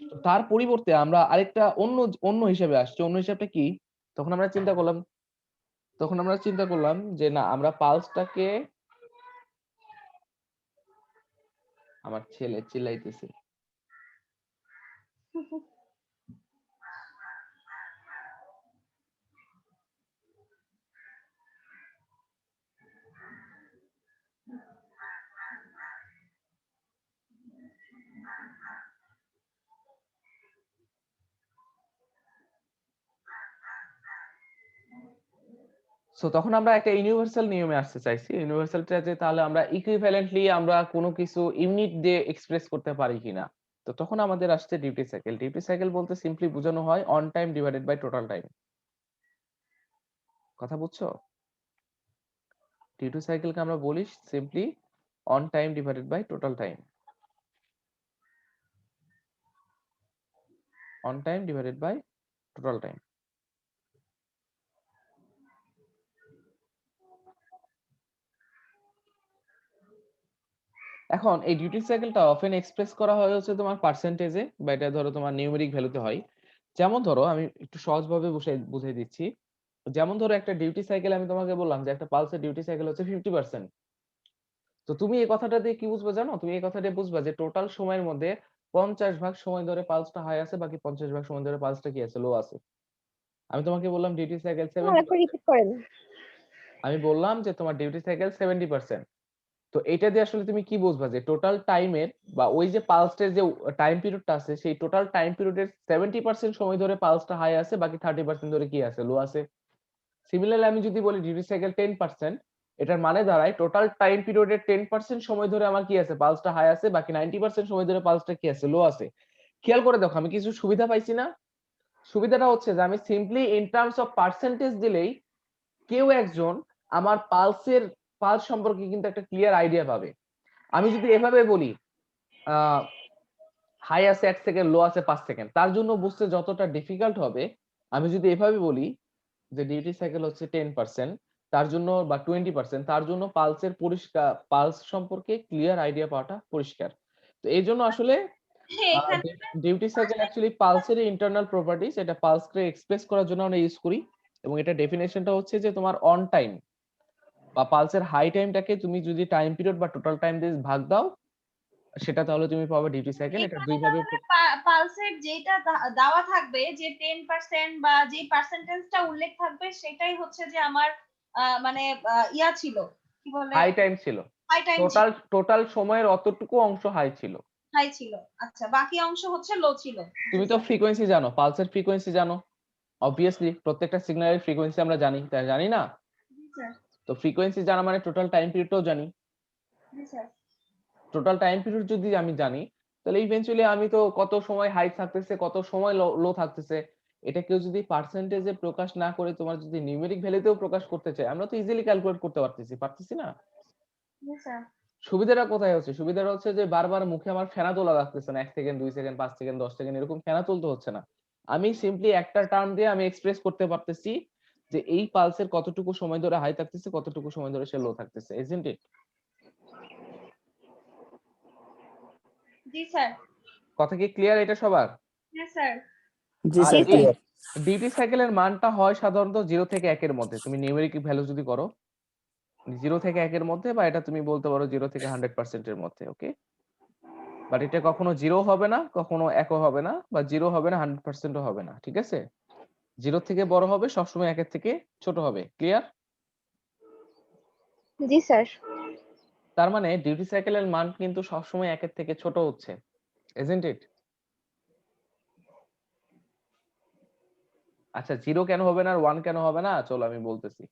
তো তার পরিবর্তে আমরা আরেকটা অন্য অন্য হিসেবে আসছি। অন্য হিসাবটা কি? তখন আমরা চিন্তা করলাম যে না, আমরা পালসটাকে, আমার ছেলে চিল্লাইতেছে। সো তখন আমরা একটা ইউনিভার্সাল নিয়মে আসতে চাইছি, ইউনিভার্সালটা যে তাহলে আমরা ইকুইভ্যালেন্টলি আমরা কোনো কিছু ইউনিট দিয়ে এক্সপ্রেস করতে পারি কিনা। তো তখন আমাদের আসছে ডিউটি সাইকেল। ডিউটি সাইকেল বলতে সিম্পলি বোঝানো হয় on time divided by total time. কথা বুঝছো? ডিউটি সাইকেলকে আমরা বলি simply on time divided by total time, on time divided by total time. এখন এই ডিউটি সাইকেলটা অফেন এক্সপ্রেস করা হয় হচ্ছে তোমার পার্সেন্টেজে, বা এটা ধরো তোমার নিউমেরিক ভ্যালুতে হয়। যেমন ধরো আমি একটু সহজভাবে বুঝাই দিচ্ছি। যেমন ধরো একটা ডিউটি সাইকেল, আমি তোমাকে বললাম যে একটা পালসের ডিউটি সাইকেল হচ্ছে 50%। তো তুমি এই কথাটা দিয়ে কি বুঝবে জানো? তুমি এই কথাটা বুঝবা যে টোটাল সময়ের মধ্যে 50 ভাগ সময় ধরে পালসটা হাই আছে, বাকি 50 ভাগ সময় ধরে পালসটা কি আছে, লো আছে। আমি তোমাকে বললাম ডিউটি সাইকেল আরেকবার 70%। রিপিট করেন। আমি বললাম যে তোমার ডিউটি সাইকেল 70%। তো এটা দিয়ে আসলে তুমি কি বুঝবা যে টোটাল টাইমের, বা ওই যে পালসের যে টাইম পিরিয়ডটা আছে, সেই টোটাল টাইম পিরিয়ডের 70% সময় ধরে পালসটা হাই আছে, বাকি 30% ধরে কি আছে, লো আছে। সিমিলারলি আমি যদি বলি ডিউটি সাইকেল 10%, এটার মানে দাঁড়ায় টোটাল টাইম পিরিয়ডের 10% সময় ধরে আমার কি আছে, পালসটা হাই আছে, বাকি 90% সময় ধরে পালসটা কি আছে, লো আছে। খেয়াল করে দেখো আমি কিছু সুবিধা পাইছি না? সুবিধাটা হচ্ছে যে আমি simply in terms of percentage দিলেই কেউ একজন আমার পালস সম্পর্কে কিন্তু একটা ক্লিয়ার আইডিয়া পাবে। আমি যদি এভাবে বলি হাই আছে 1 সেকেন্ড, লো আছে 5 সেকেন্ড, তার জন্য বুঝতে যতটা ডিফিকাল্ট হবে, আমি যদি এভাবে বলি যে ডিউটি সাইকেল হচ্ছে 10%, তার জন্য বা 20%, তার জন্য পালস সম্পর্কে ক্লিয়ার আইডিয়া পাওয়াটা পরিষ্কার। তো এই জন্য আসলে এখানে ডিউটি সাইকেল অ্যাকচুয়ালি পালসের ইন্টারনাল প্রপার্টিজ, এটা পালসকে এক্সপ্রেস করার জন্য আমরা ইউজ করি। এবং এটা ডেফিনেশনটা হচ্ছে যে তোমার অন টাইম বা পালসের হাই টাইমটাকে তুমি যদি টাইম পিরিয়ড বা টোটাল টাইম দিয়ে ভাগ দাও, সেটা তাহলে তুমি পাবে ডিউটি সাইকেল। এটা এখানে দুই ভাবে তাহলে পালসের যেটা দেওয়া থাকবে যে 10% বা যে পার্সেন্টেজটা উল্লেখ থাকবে সেটাই হচ্ছে যে আমার মানে ইয়া ছিল, কি বলে, হাই টাইম ছিল। হাই টাইম টোটাল সময়ের অতটুকু অংশ হাই ছিল। হাই ছিল। আচ্ছা, বাকি অংশ হচ্ছে লো ছিল। তুমি তো ফ্রিকোয়েন্সি জানো, পালসের ফ্রিকোয়েন্সি জানো অবভিয়াসলি, প্রত্যেকটা সিগন্যালের ফ্রিকোয়েন্সি আমরা জানি, তাই জানি না? জি স্যার। তো ফ্রিকোয়েন্সি জানা মানে টোটাল টাইম পিরিয়ডটাও জানি। জি স্যার। টোটাল টাইম পিরিয়ড যদি আমি জানি, তাহলে ইভেন্চুয়ালি আমি তো কত সময় হাই থাকতেছে, কত সময় লো থাকতেছে, এটা কেউ যদি পার্সেন্টেজে প্রকাশ না করে তোমার যদি নিউমেরিক ভ্যালুতেও প্রকাশ করতে চায়, আমরা তো ইজিলি ক্যালকুলেট করতে পারতেছি না? জি স্যার। সুবিধাটা কোথায় হচ্ছে? সুবিধাটা হচ্ছে যে বারবার মুখে আমার ফেনা তোলা লাগতেছে না, 1 সেকেন্ড 2 সেকেন্ড 5 সেকেন্ড 10 সেকেন্ড এরকম ফেনা তুলতে হচ্ছে না। আমি সিম্পলি একটা টার্ম দিয়ে আমি এক্সপ্রেস করতে পারতেছি যে এই পালসের কতটুকু সময় ধরে হাই থাকতেছে, কতটুকু সময় ধরে সে লো থাকতেছে, ইজন্ট ইট? জি স্যার। কথা কি ক্লিয়ার এটা সবার? হ্যাঁ স্যার। জি আর স্যার এই ক্লিয়ার। ডিউটি সাইকেলের মানটা হয় সাধারণত 0 থেকে 1 এর মধ্যে। তুমি নিউমেরিক ভ্যালু যদি করো 0 থেকে 1 এর মধ্যে, বা এটা তুমি বলতে পারো 0 থেকে 100% এর মধ্যে, ওকে? বাট এটা কখনো 0 হবে না, কখনো 1 ও হবে না, বা 0 হবে না 100% ও হবে না, ঠিক আছে? 0 থেকে বড় হবে, সবসময় 1 এর থেকে ছোট হবে, ক্লিয়ার? জি স্যার। তার মানে ডিউটি সাইকেলের মান কিন্তু সবসময় 1 এর থেকে ছোট হচ্ছে, ইজন্ট ইট? আচ্ছা, 0 কেন হবে না আর 1 কেন হবে না, চলো আমি বলতেছি।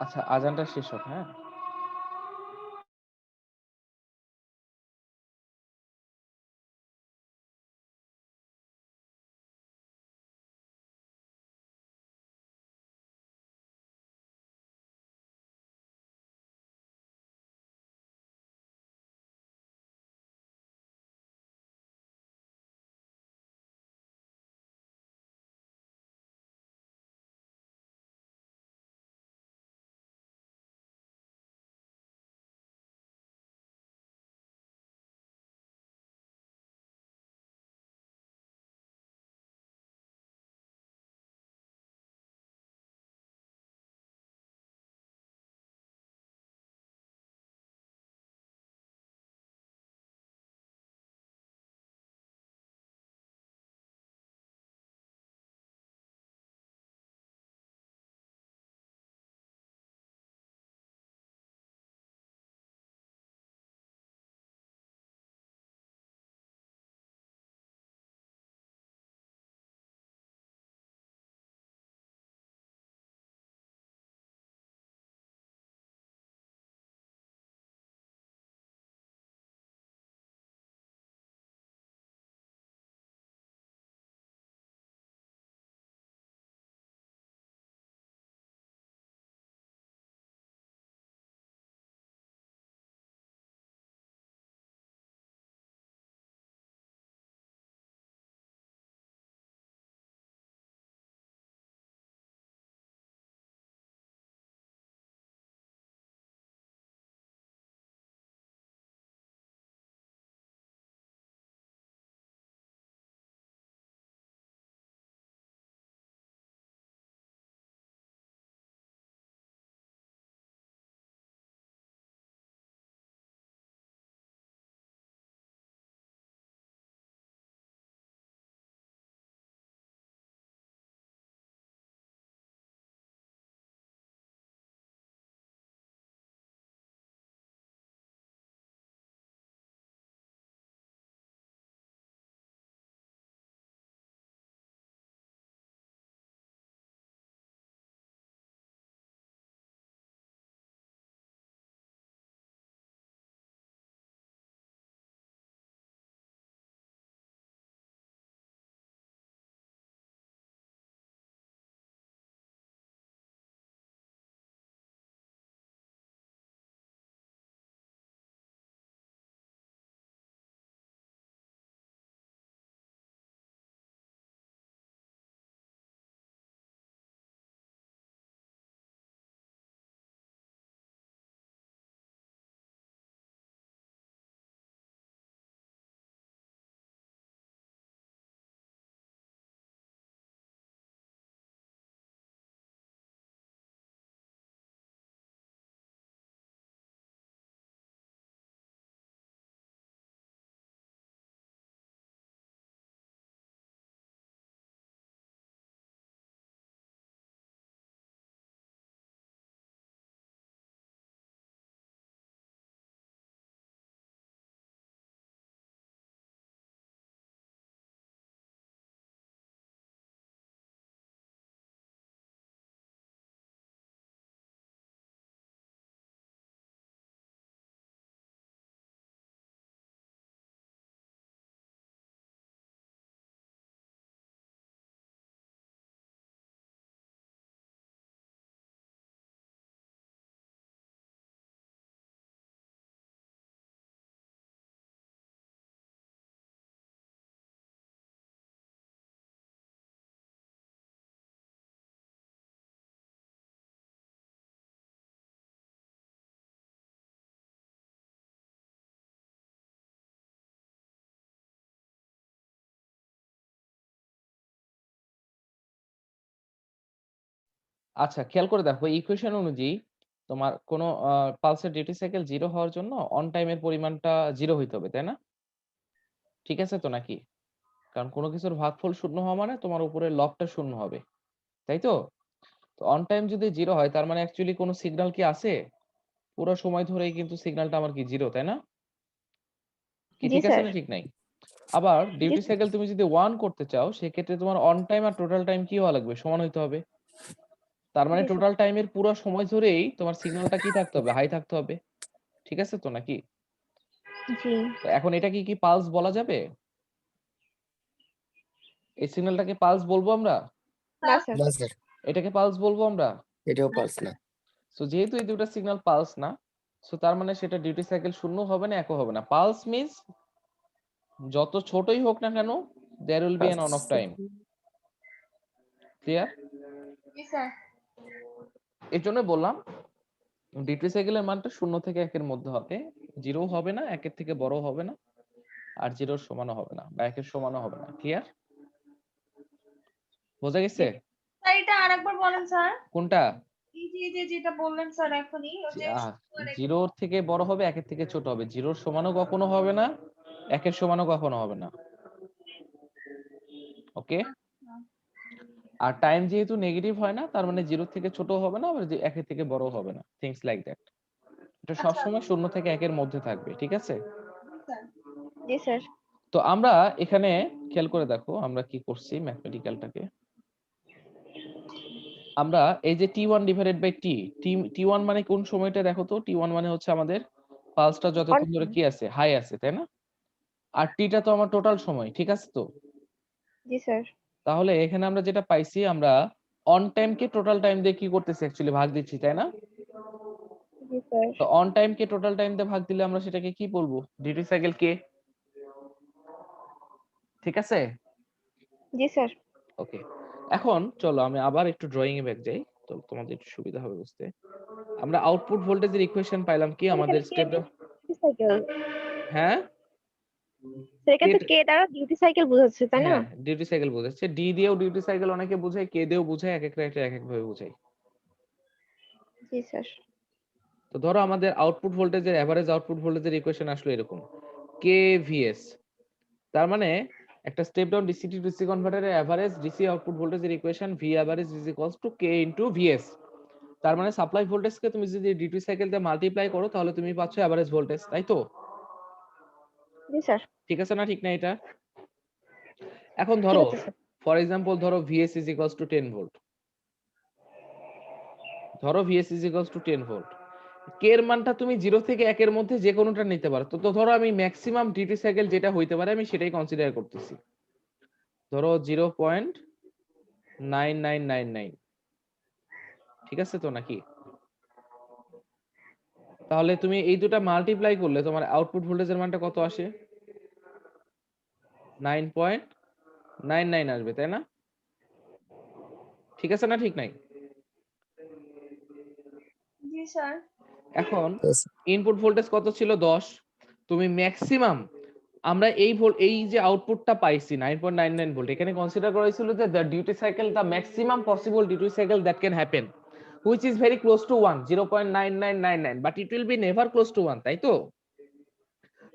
আচ্ছা, আজানটা শেষ হোক, হ্যাঁ? আচ্ছা, খেয়াল করে দেখো ইকুয়েশন অনুযায়ী তোমার কোনো পালসের ডিউটি সাইকেল 0 হওয়ার জন্য অন টাইমের পরিমাণটা 0 হইতে হবে, তাই না? ঠিক আছে তো নাকি? কারণ কোনো কিছুর ভাগফল শূন্য হওয়া মানে তোমার উপরের লবটা শূন্য হবে, তাই তো? তো অন টাইম যদি 0 হয় তার মানে অ্যাকচুয়ালি কোনো সিগন্যাল কি আছে? পুরো সময় ধরেই কিন্তু সিগন্যালটা আমার কি 0, তাই না? কি জি ঠিক আছে স্যার। না ঠিক নাই? আবার জি ডিউটি সাইকেল তুমি যদি 1 করতে চাও সেক্ষেত্রে তোমার অন টাইম আর টোটাল টাইম কি হওয়া লাগবে? সমান হইতে হবে। তার মানে জি স্যার। টোটাল টাইমের পুরো সময় ধরেই তোমার সিগন্যালটা কি থাকতে হবে? হাই থাকতে হবে। ঠিক আছে তো নাকি? জি। তো এখন এটা কি পালস বলা যাবে? এই সিগন্যালটাকে পালস বলবো আমরা? না স্যার। না স্যার, এটাকে পালস বলবো আমরা? এটাও পালস না। সো যেহেতু এই দুটো সিগন্যাল পালস না, সো তার মানে সেটা ডিউটি সাইকেল শূন্য হবে না, একও হবে না। পালস মিন্স যত ছোটই হোক না কেন there will be an on off time. Clear? জি স্যার। এর জন্য বললাম ডিউটি সাইকেলের মানটা 0 থেকে 1 এর মধ্যে হবে। 0 হবে না, 1 এর থেকে বড় হবে না, আর 0 এর সমানও হবে না বা 1 এর সমানও হবে না। ক্লিয়ার? বোঝা গেছে? স্যার এটা আরেকবার বলেন স্যার। কোনটা? এই যে যেটা বললেন স্যার এখনই ওই যে 0 এর থেকে বড় হবে, 1 এর থেকে ছোট হবে। 0 এর সমানও কখনো হবে না, 1 এর সমানও কখনো হবে না। ওকে? আর টাইম যেহেতু নেগেটিভ হয় না তার মানে 0 থেকে ছোট হবে না, আবার 1 এর থেকে বড় হবে না। Things like that. এটা আচ্ছা সবসময় 0 থেকে 1 এর মধ্যে থাকবে। ঠিক আছে? স্যার। জি স্যার। তো আমরা এখানে খেয়াল করে দেখো আমরা কি করছি ম্যাথমেটিক্যালটাকে। আমরা এই যে t1 ডিভাইডেড বাই t1 মানে কোন সময়টা দেখো তো? t1 মানে হচ্ছে আমাদের পালসটা যতক্ষণ ধরে কি আছে? হাই আছে, তাই না? আর টিটা তো আমার টোটাল সময়, ঠিক আছে তো? জি স্যার। তাহলে এখানে আমরা যেটা পাইছি আমরা on time K total time দিয়ে কি করতেছি? অ্যাকচুয়ালি ভাগ দিচ্ছি, তাই না? জি স্যার। তো on time K total time দিয়ে ভাগ দিলে আমরা সেটাকে কি বলবো? ডিউটি সাইকেল কে। ঠিক আছে? জি স্যার। ওকে। এখন চলো আমি আবার একটু ড্রয়িং এ ব্যাক যাই, তো তোমাদের একটু সুবিধা হবে বুঝতে। আমরা আউটপুট ভোল্টেজের ইকুয়েশন পাইলাম কি আমাদের স্টেপ ডাউন। Duty cycle. হ্যাঁ স্যার এখানে তো কে দ্বারা ডিউটি সাইকেল বোঝাচ্ছে তাই না? হ্যাঁ ডিউটি সাইকেল বোঝাচ্ছে। ডি দিয়েও ডিউটি সাইকেল অনেকে বোঝায়, কে দিয়েও বোঝায়, এক একটা এক এক ভাবে বোঝায়। জি স্যার। তো ধরো আমাদের আউটপুট ভোল্টেজের এভারেজ আউটপুট ভোল্টেজের ইকুয়েশন আসলো এরকম কে ভিএস। তার মানে একটা step down DC to DC কনভার্টারের এভারেজ ডিসি আউটপুট ভোল্টেজের equation V average is equals to K into VS. তার মানে সাপ্লাই ভোল্টেজকে তুমি যদি ডিউটি সাইকেল দিয়ে মাল্টিপ্লাই করো তাহলে তুমি পাচ্ছ এভারেজ ভোল্টেজ, তাই তো? জি স্যার। ঠিক আছে না ঠিক না এটা? এখন ঠিক ধরো আছে স্যার। ফর এক্সাম্পল ধরো VS is equals to 10 volt. ধরো VS is equals to 10 volt. K এর মানটা তুমি 0 থেকে 1 এর মধ্যে যে কোনোটা নিতে পারো। তো ধরো আমি ম্যাক্সিমাম ডিউটি সাইকেল যেটা হইতে পারে আমি সেটাই কনসিডার করতেছি। ধরো 0.9999। ঠিক আছে তো নাকি? তাহলে তুমি এই দুটো মাল্টিপ্লাই করলে তোমার আউটপুট ভোল্টেজের মানটা কত আসে? 9.99 আসবে, তাই না? ঠিক আছে না ঠিক নাই? জি স্যার। এখন Yes, ইনপুট ভোল্টেজ কত ছিল? 10। তুমি ম্যাক্সিমাম আমরা এই যে আউটপুটটা পাইছি 9.99 ভোল্ট, এখানে কনসিডার করা হয়েছিল যে the duty cycle the maximum possible duty cycle that can happen which is very close to 1 0.9999 but it will be never close to 1, তাই তো?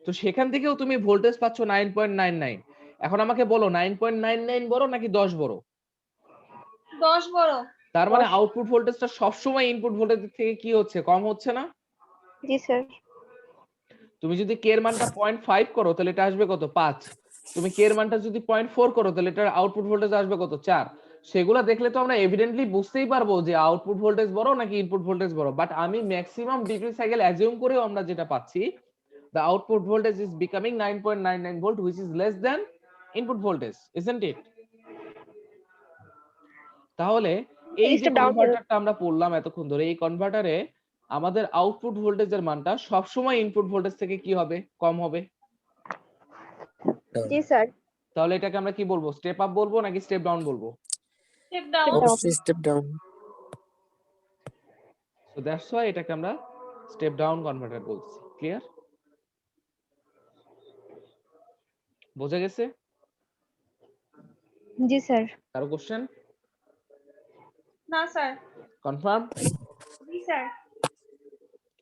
তো সেখান থেকেও তুমি ভোল্টেজ পাচ্ছ 9.99। এখন আমাকে বলো 9.99 বড় নাকি 10 বড়? 10 বড়। তার মানে 10। আউটপুট ভোল্টেজটা সবসময় ইনপুট ভোল্টেজ থেকে কি হচ্ছে? কম হচ্ছে না? জি স্যার। তুমি যদি কে এর মানটা 0.5 করো তাহলে এটা আসবে কত? 5। তুমি কে এর মানটা যদি 0.4 করো তাহলে এটার আউটপুট ভোল্টেজ আসবে কত? 4। সেগুলা দেখলে তো আমরা এভিডেন্টলি বুঝতেই পারবো যে আউটপুট ভোল্টেজ বড় নাকি ইনপুট ভোল্টেজ বড়। বাট আমি ম্যাক্সিমাম ডিউটি সাইকেল অ্যাজিউম করেও আমরা যেটা পাচ্ছি the output voltage is becoming 9.99 volt which is less than input voltage, isn't it? তাহলে এই যে স্টেপ ডাউন। কনভার্টারটা আমরা পড়লাম এতক্ষণ ধরে, এই কনভার্টারে আমাদের আউটপুট ভোল্টেজের মানটা সবসময় ইনপুট ভোল্টেজ থেকে কি হবে? কম হবে। down. জি স্যার। তাহলে এটাকে আমরা কি বলবো? স্টেপ আপ বলবো নাকি স্টেপ ডাউন বলবো? Step down. অবশ্যই step down. So that's why এটাকে আমরা স্টেপ ডাউন কনভার্টার বলছি। ক্লিয়ার? বোঝা গেছে? জি স্যার। কারো কোশ্চেন? না স্যার। কনফার্ম? জি স্যার।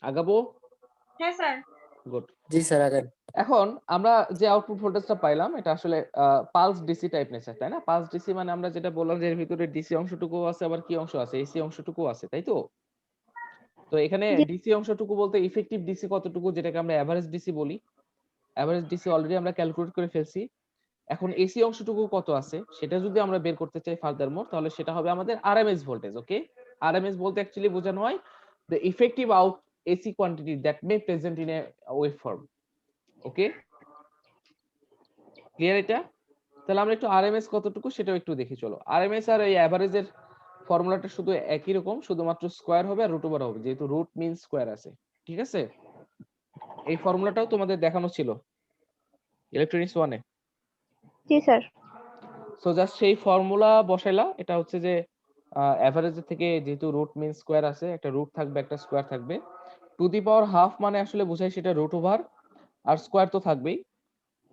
আগাবো? হ্যাঁ স্যার। গুড। জি স্যার আগান। এখন আমরা যে আউটপুট ভোল্টেজটা পাইলাম এটা আসলে পালস ডিসি টাইপ নেচার, তাই না? পালস ডিসি মানে আমরা যেটা বললাম যে এর ভিতরে ডিসি অংশটুকু আছে, আবার কি অংশ আছে, এসি অংশটুকু আছে, তাই তো? তো এখানে জি। ডিসি অংশটুকু বলতে ইফেক্টিভ ডিসি কতটুকু, যেটাকে আমরা এভারেজ ডিসি বলি। এভারেজ ডিসি অলরেডি আমরা ক্যালকুলেট করে ফেলছি। এখন এসি অংশটুকু কত আছে সেটা যদি আমরা বের করতে চাই ফার্দার মোর, তাহলে সেটা হবে আমাদের আরএমএস ভোল্টেজ। ওকে, আরএমএস বলতে অ্যাকচুয়ালি বোঝানো হয় the effective out AC quantity that may present in a waveform. Okay, clear এটা? তাহলে আমরা একটু আরএমএস কতটুকু সেটাও একটু দেখি। চলো, আরএমএস আর এই এভারেজের ফর্মুলাটা শুধু একই রকম, শুধুমাত্র স্কয়ার হবে আর রুট ওভার হবে, যেহেতু রুট মিন স্কয়ার আছে। ঠিক আছে, এই ফর্মুলাটাও তোমাদের দেখানো ছিল ইলেকট্রনিক্স 1 এ। জি স্যার। সো জাস্ট সেই ফর্মুলা বসাইলা। এটা হচ্ছে যে এভারেজের থেকে যেহেতু রুট মিন স্কয়ার আছে, একটা রুট থাকবে একটা স্কয়ার থাকবে। টু দি পাওয়ার হাফ মানে আসলে বোঝায় সেটা রুট ওভার, আর স্কয়ার তো থাকবেই।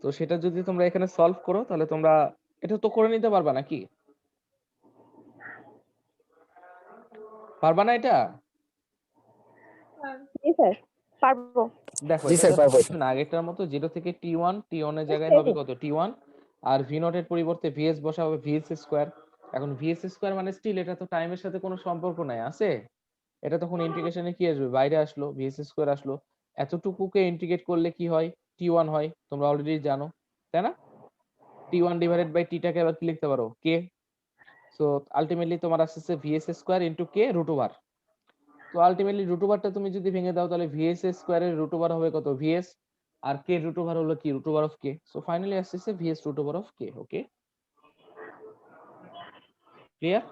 তো সেটা যদি তোমরা এখানে সলভ করো তাহলে তোমরা এটা তো করে নিতে পারবা নাকি? পারবা না এটা? জি স্যার পারবো। দেখো জি এটা স্যার just পারবো। কিছু না, আগেরটার মতো 0 থেকে T1, T1 এর জায়গায় হবে কত T1, আর V নট এর পরিবর্তে VS বসা হবে VS স্কয়ার। এখন VS স্কয়ার মানে স্টিল এটা তো টাইমের সাথে কোনো সম্পর্ক নাই, আছে? এটা তখন ইন্টিগ্রেশনে কি আসবে, বাইরে আসলো, VS স্কয়ার আসলো। এতটুকুকে ইন্টিগ্রেট করলে কি হয়, T1 হয়, তোমরা অলরেডি জানো, তাই না? T1 ডিভাইডেড বাই T টাকে আবার কি লিখতে পারো, K। সো আলটিমেটলি তোমার আসছে VS square into K root over. তো আলটিমেটলি রুট ওভারটা তুমি যদি ভেঙে দাও তাহলে VS স্কয়ারের রুট ওভার হবে কত, VS, আর K রুট ওভার হলো কি, root over of K। So finally আসছে VS root over of K। Okay, clear?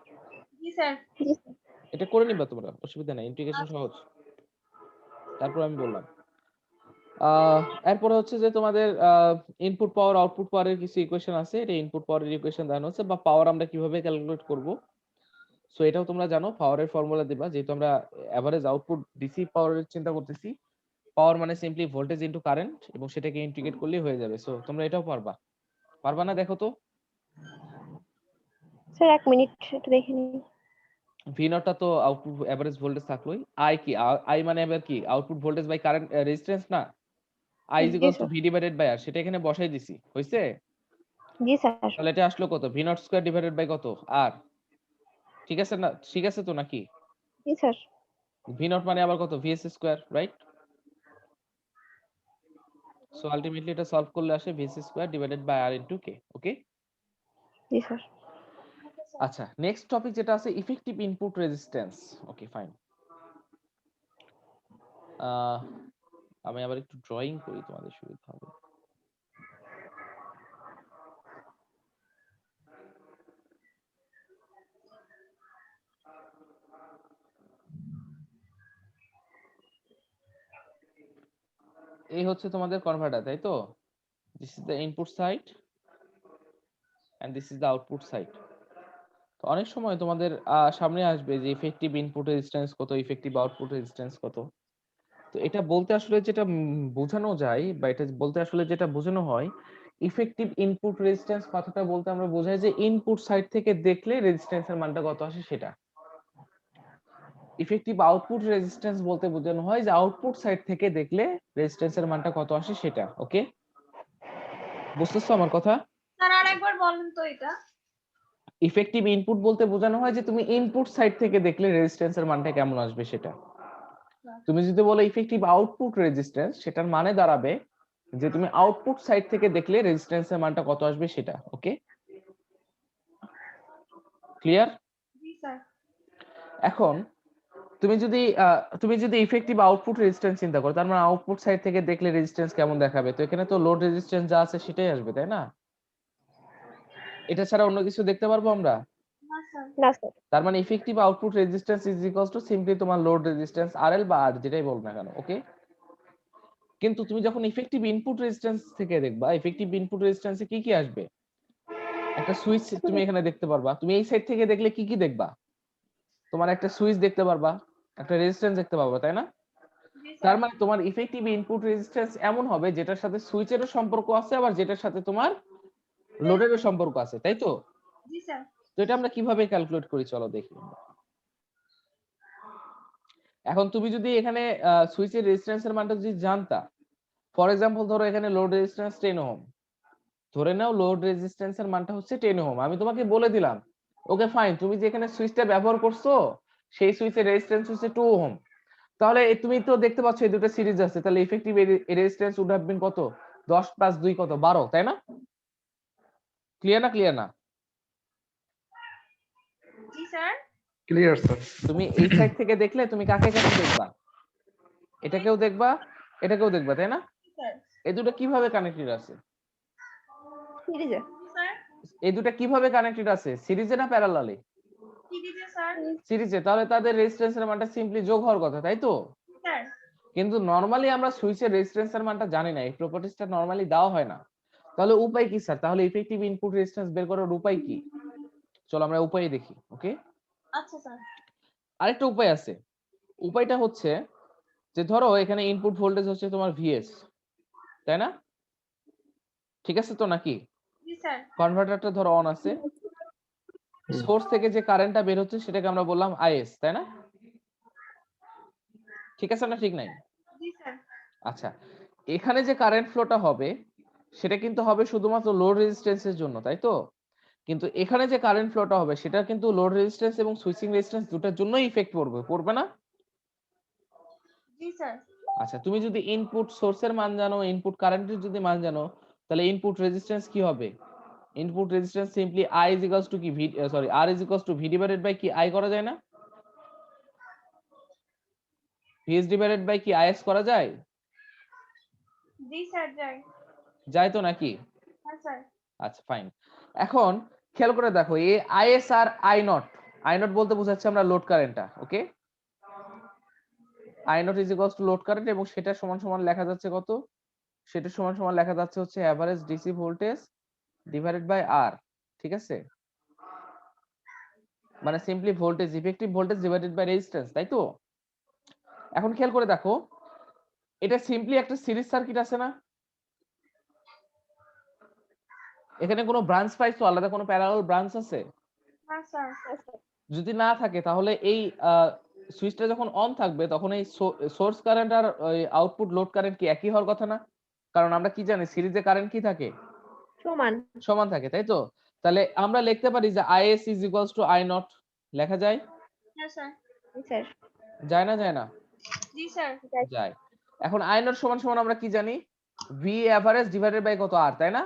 জি স্যার। জি স্যার। এটা করে নিবা তোমরা, অসুবিধা নাই, ইন্টিগ্রেশন আচ্ছা। সহজ। তারপর আমি বললাম এরপরে হচ্ছে যে তোমাদের ইনপুট পাওয়ার আউটপুট পাওয়ারের কিছু ইকুয়েশন আছে। এটা ইনপুট পাওয়ারের ইকুয়েশন দেওয়া হচ্ছে, বা পাওয়ার আমরা কিভাবে ক্যালকুলেট করব। সো এটাও তোমরা জানো, পাওয়ারের ফর্মুলা দিবা, যেহেতু আমরা এভারেজ আউটপুট ডিসি পাওয়ারের চিন্তা করতেছি। পাওয়ার মানে সিম্পলি ভোল্টেজ ইনটু কারেন্ট, এবং সেটাকে ইন্টিগ্রেট করলেই হয়ে যাবে। সো তোমরা এটাও পারবা, পারবা না দেখো তো? স্যার এক মিনিট একটু দেখে নিই। ভি নটটা তো আউটপুট এভারেজ ভোল্টেজ থাকলোই। আই কি, আই মানে এবার কি, output voltage by current resistance না? আই ইজ জি equals to sir. V divided by R, সেটা এখানে বসাই দিছি, হইছে? জি স্যার। তাহলে এটা আসলো কত, V nought square divided by কত, আর। ঠিক আছে না, ঠিক আছে তো নাকি? জি স্যার। ভি নট মানে আবার কত, VS square, right? So ultimately এটা সলভ করলে আসে VS square divided by R into K. Okay, জি স্যার। আচ্ছা নেক্সট টপিক যেটা আছে effective input resistance. Okay fine, আমি আবার একটু ড্রয়িং করি, তোমাদের সুবিধা হবে। এই হচ্ছে তোমাদের কনভার্টার, তাই তো? This is the input side and this is the output side. তো অনেক সময় তোমাদের সামনে আসবে যে ইফেক্টিভ ইনপুট রেজিস্ট্যান্স কত, ইফেক্টিভ আউটপুট রেজিস্ট্যান্স কত। তো এটা বলতে আসলে যেটা বোঝানো যায়, বা এটা বলতে আসলে যেটা বোঝানো হয়, ইফেক্টিভ ইনপুট রেজিস্ট্যান্স কথাটা বলতে আমরা বোঝাই যে ইনপুট সাইড থেকে দেখলে রেজিস্ট্যান্সের মানটা কত আসে সেটা। ইফেক্টিভ আউটপুট রেজিস্ট্যান্স বলতে বোঝানো হয় যে আউটপুট সাইড থেকে দেখলে রেজিস্ট্যান্সের মানটা কত আসে সেটা। ওকে, বুঝতেছো আমার কথা? স্যার আরেকবার বলেন তো এটা। ইফেক্টিভ ইনপুট বলতে বোঝানো হয় যে তুমি ইনপুট সাইড থেকে দেখলে রেজিস্ট্যান্সের মানটা কেমন আসবে সেটা। তুমি যদি বলো ইফেক্টিভ আউটপুট রেজিস্ট্যান্স, সেটার মানে দাঁড়াবে যে তুমি আউটপুট সাইড থেকে দেখলে রেজিস্ট্যান্সের মানটা কত আসবে সেটা। ওকে, ক্লিয়ার? জি স্যার। এখন তুমি যদি ইফেক্টিভ আউটপুট রেজিস্ট্যান্স চিন্তা করো, তার মানে আউটপুট সাইড থেকে দেখলে রেজিস্ট্যান্স কেমন দেখাবে? তো এখানে তো লোড রেজিস্ট্যান্স যা আছে সেটাই আসবে, তাই না? এটা ছাড়া অন্য কিছু দেখতে পারবো আমরা? না স্যার। না স্যার। তার মানে effective output resistance is equals two simply তোমার লোড রেজিস্ট্যান্স আরএল বা আর, যেটাই বল না কেন। ওকে, কিন্তু তুমি যখন ইফেক্টিভ ইনপুট রেজিস্ট্যান্স থেকে দেখবা, ইফেক্টিভ ইনপুট রেজিস্ট্যান্সে কি কি আসবে? একটা সুইচ তুমি এখানে দেখতে পারবা। তুমি এই সাইড থেকে দেখলে কি কি দেখবা? তোমার একটা সুইচ দেখতে পারবা, একটা রেজিস্ট্যান্স দেখতে পারবা, তাই না? জি তার স্যার। মানে তোমার ইফেক্টিভ ইনপুট রেজিস্ট্যান্স এমন হবে যেটার সাথে সুইচেরও সম্পর্ক আছে, আবার যেটার সাথে তোমার লোডেরও সম্পর্ক আছে, তাই তো? জি স্যার। তো এটা আমরা কিভাবে ক্যালকুলেট করি চলো দেখি। এখন তুমি যদি এখানে সুইচের রেজিস্ট্যান্সের মানটা যদি জানতা, ফর এক্সাম্পল ধরো এখানে লোড রেজিস্ট্যান্স 10 ওহম, ধরে নাও লোড রেজিস্ট্যান্সের মানটা হচ্ছে 10 ওহম, আমি তোমাকে বলে দিলাম ওকে ফাইন, তুমি যে এখানে সুইচটা ব্যবহার করছো সেই সুইচের রেজিস্ট্যান্স হচ্ছে 2 ওহম, তাহলে তুমি তো দেখতে পাচ্ছ এই দুটো সিরিজ আছে, তাহলে effective resistance would have been কত, 10 প্লাস 2 কত, 12, তাই না? ক্লিয়ার না? ক্লিয়ার না? জি স্যার। Clear sir. তুমি এই সাইড থেকে দেখলে তুমি কাকে কাকে দেখবা? এটাকেও দেখবা, এটাকেও দেখবা, তাই না? স্যার। এই দুটো কিভাবে কানেক্টেড আছে? সিরিজে স্যার এই দুটো কিভাবে কানেক্টেড আছে, সিরিজে না প্যারালালে? সিরিজে স্যার। সিরিজে, তাহলে তাদের রেজিস্ট্যান্সের মানটা সিম্পলি যোগ হওয়ার কথা, তাই তো? স্যার কিন্তু নরমালি আমরা সুইচের রেজিস্ট্যান্সের মানটা জানি না, এই প্রপার্টিসটা নরমালি দেওয়া হয় না। তাহলে উপায় কি স্যার? তাহলে ইফেক্টিভ ইনপুট রেজিস্ট্যান্স বের করার উপায় কি? চলো আমরা উপায় দেখি। ওকে, আচ্ছা স্যার। আরেকটা উপায় আছে। উপায়টা হচ্ছে যে ধরো এখানে ইনপুট ভোল্টেজ হচ্ছে তোমার ভিএস, তাই না? ঠিক আছে তো নাকি? জি স্যার। কনভার্টারটা ধরো অন আছে, সোর্স থেকে যে কারেন্টটা বের হচ্ছে সেটাকে আমরা বললাম আইএস, তাই না? ঠিক আছে না ঠিক নাই? জি স্যার। আচ্ছা, এখানে যে কারেন্ট ফ্লোটা হবে সেটা কিন্তু হবে শুধুমাত্র লোড রেজিস্ট্যান্সের জন্য, তাই তো? কিন্তু এখানে যে কারেন্ট ফ্লোটা হবে সেটা কিন্তু লোড রেজিস্ট্যান্স এবং সুইচিং রেজিস্ট্যান্স দুটোর জন্যই ইফেক্ট পড়বে, পড়বে না? জি স্যার। আচ্ছা, তুমি যদি ইনপুট সোর্সের মান জানো, ইনপুট কারেন্টের যদি মান জানো, তাহলে ইনপুট রেজিস্ট্যান্স কি হবে? Input resistance simply I is equals to কি R is equals to V divided by কি I করা যায় না? VS divided by কি IS করা যায়? জি স্যার যাই। যায় তো নাকি? হ্যাঁ স্যার। আচ্ছা ফাইন। এখন খেয়াল করে দেখো, এই IS আর I নট, I নট বলতে বোঝাচ্ছে আমরা লোড কারেন্টটা, ওকে? I নট is equals to load current, এবং সেটা সমান সমান লেখা যাচ্ছে কত? সেটা সমান সমান লেখা যাচ্ছে হচ্ছে average DC voltage divided by R, ঠিক আছে? মানে simply voltage, effective voltage divided by resistance, তাই তো? এখন খেয়াল করে দেখো, এটা সিম্পলি একটা সিরিজ সার্কিট আছে না? এখানে কোনো ব্রাঞ্চ পাইছো, আলাদা কোনো প্যারালাল ব্রাঞ্চ আছে? হ্যাঁ স্যার। যদি না থাকে তাহলে এই সুইচটা যখন অন থাকবে তখন এই সোর্স কারেন্ট আর আউটপুট লোড কারেন্ট কি একই হওয়ার কথা না? কারণ আমরা কি জানি সিরিজে কারেন্ট কি থাকে, সমান। সমান থাকে, তাই তো? তাহলে আমরা লিখতে পারি যে IS is equals to I not, লেখা যায়? হ্যাঁ স্যার। জি স্যার। যায় না? যায় না? জি স্যার। যায়। এখন I নট সমান সমান আমরা কি জানি, V এভারেজ ডিভাইডেড বাই কত আর, তাই না?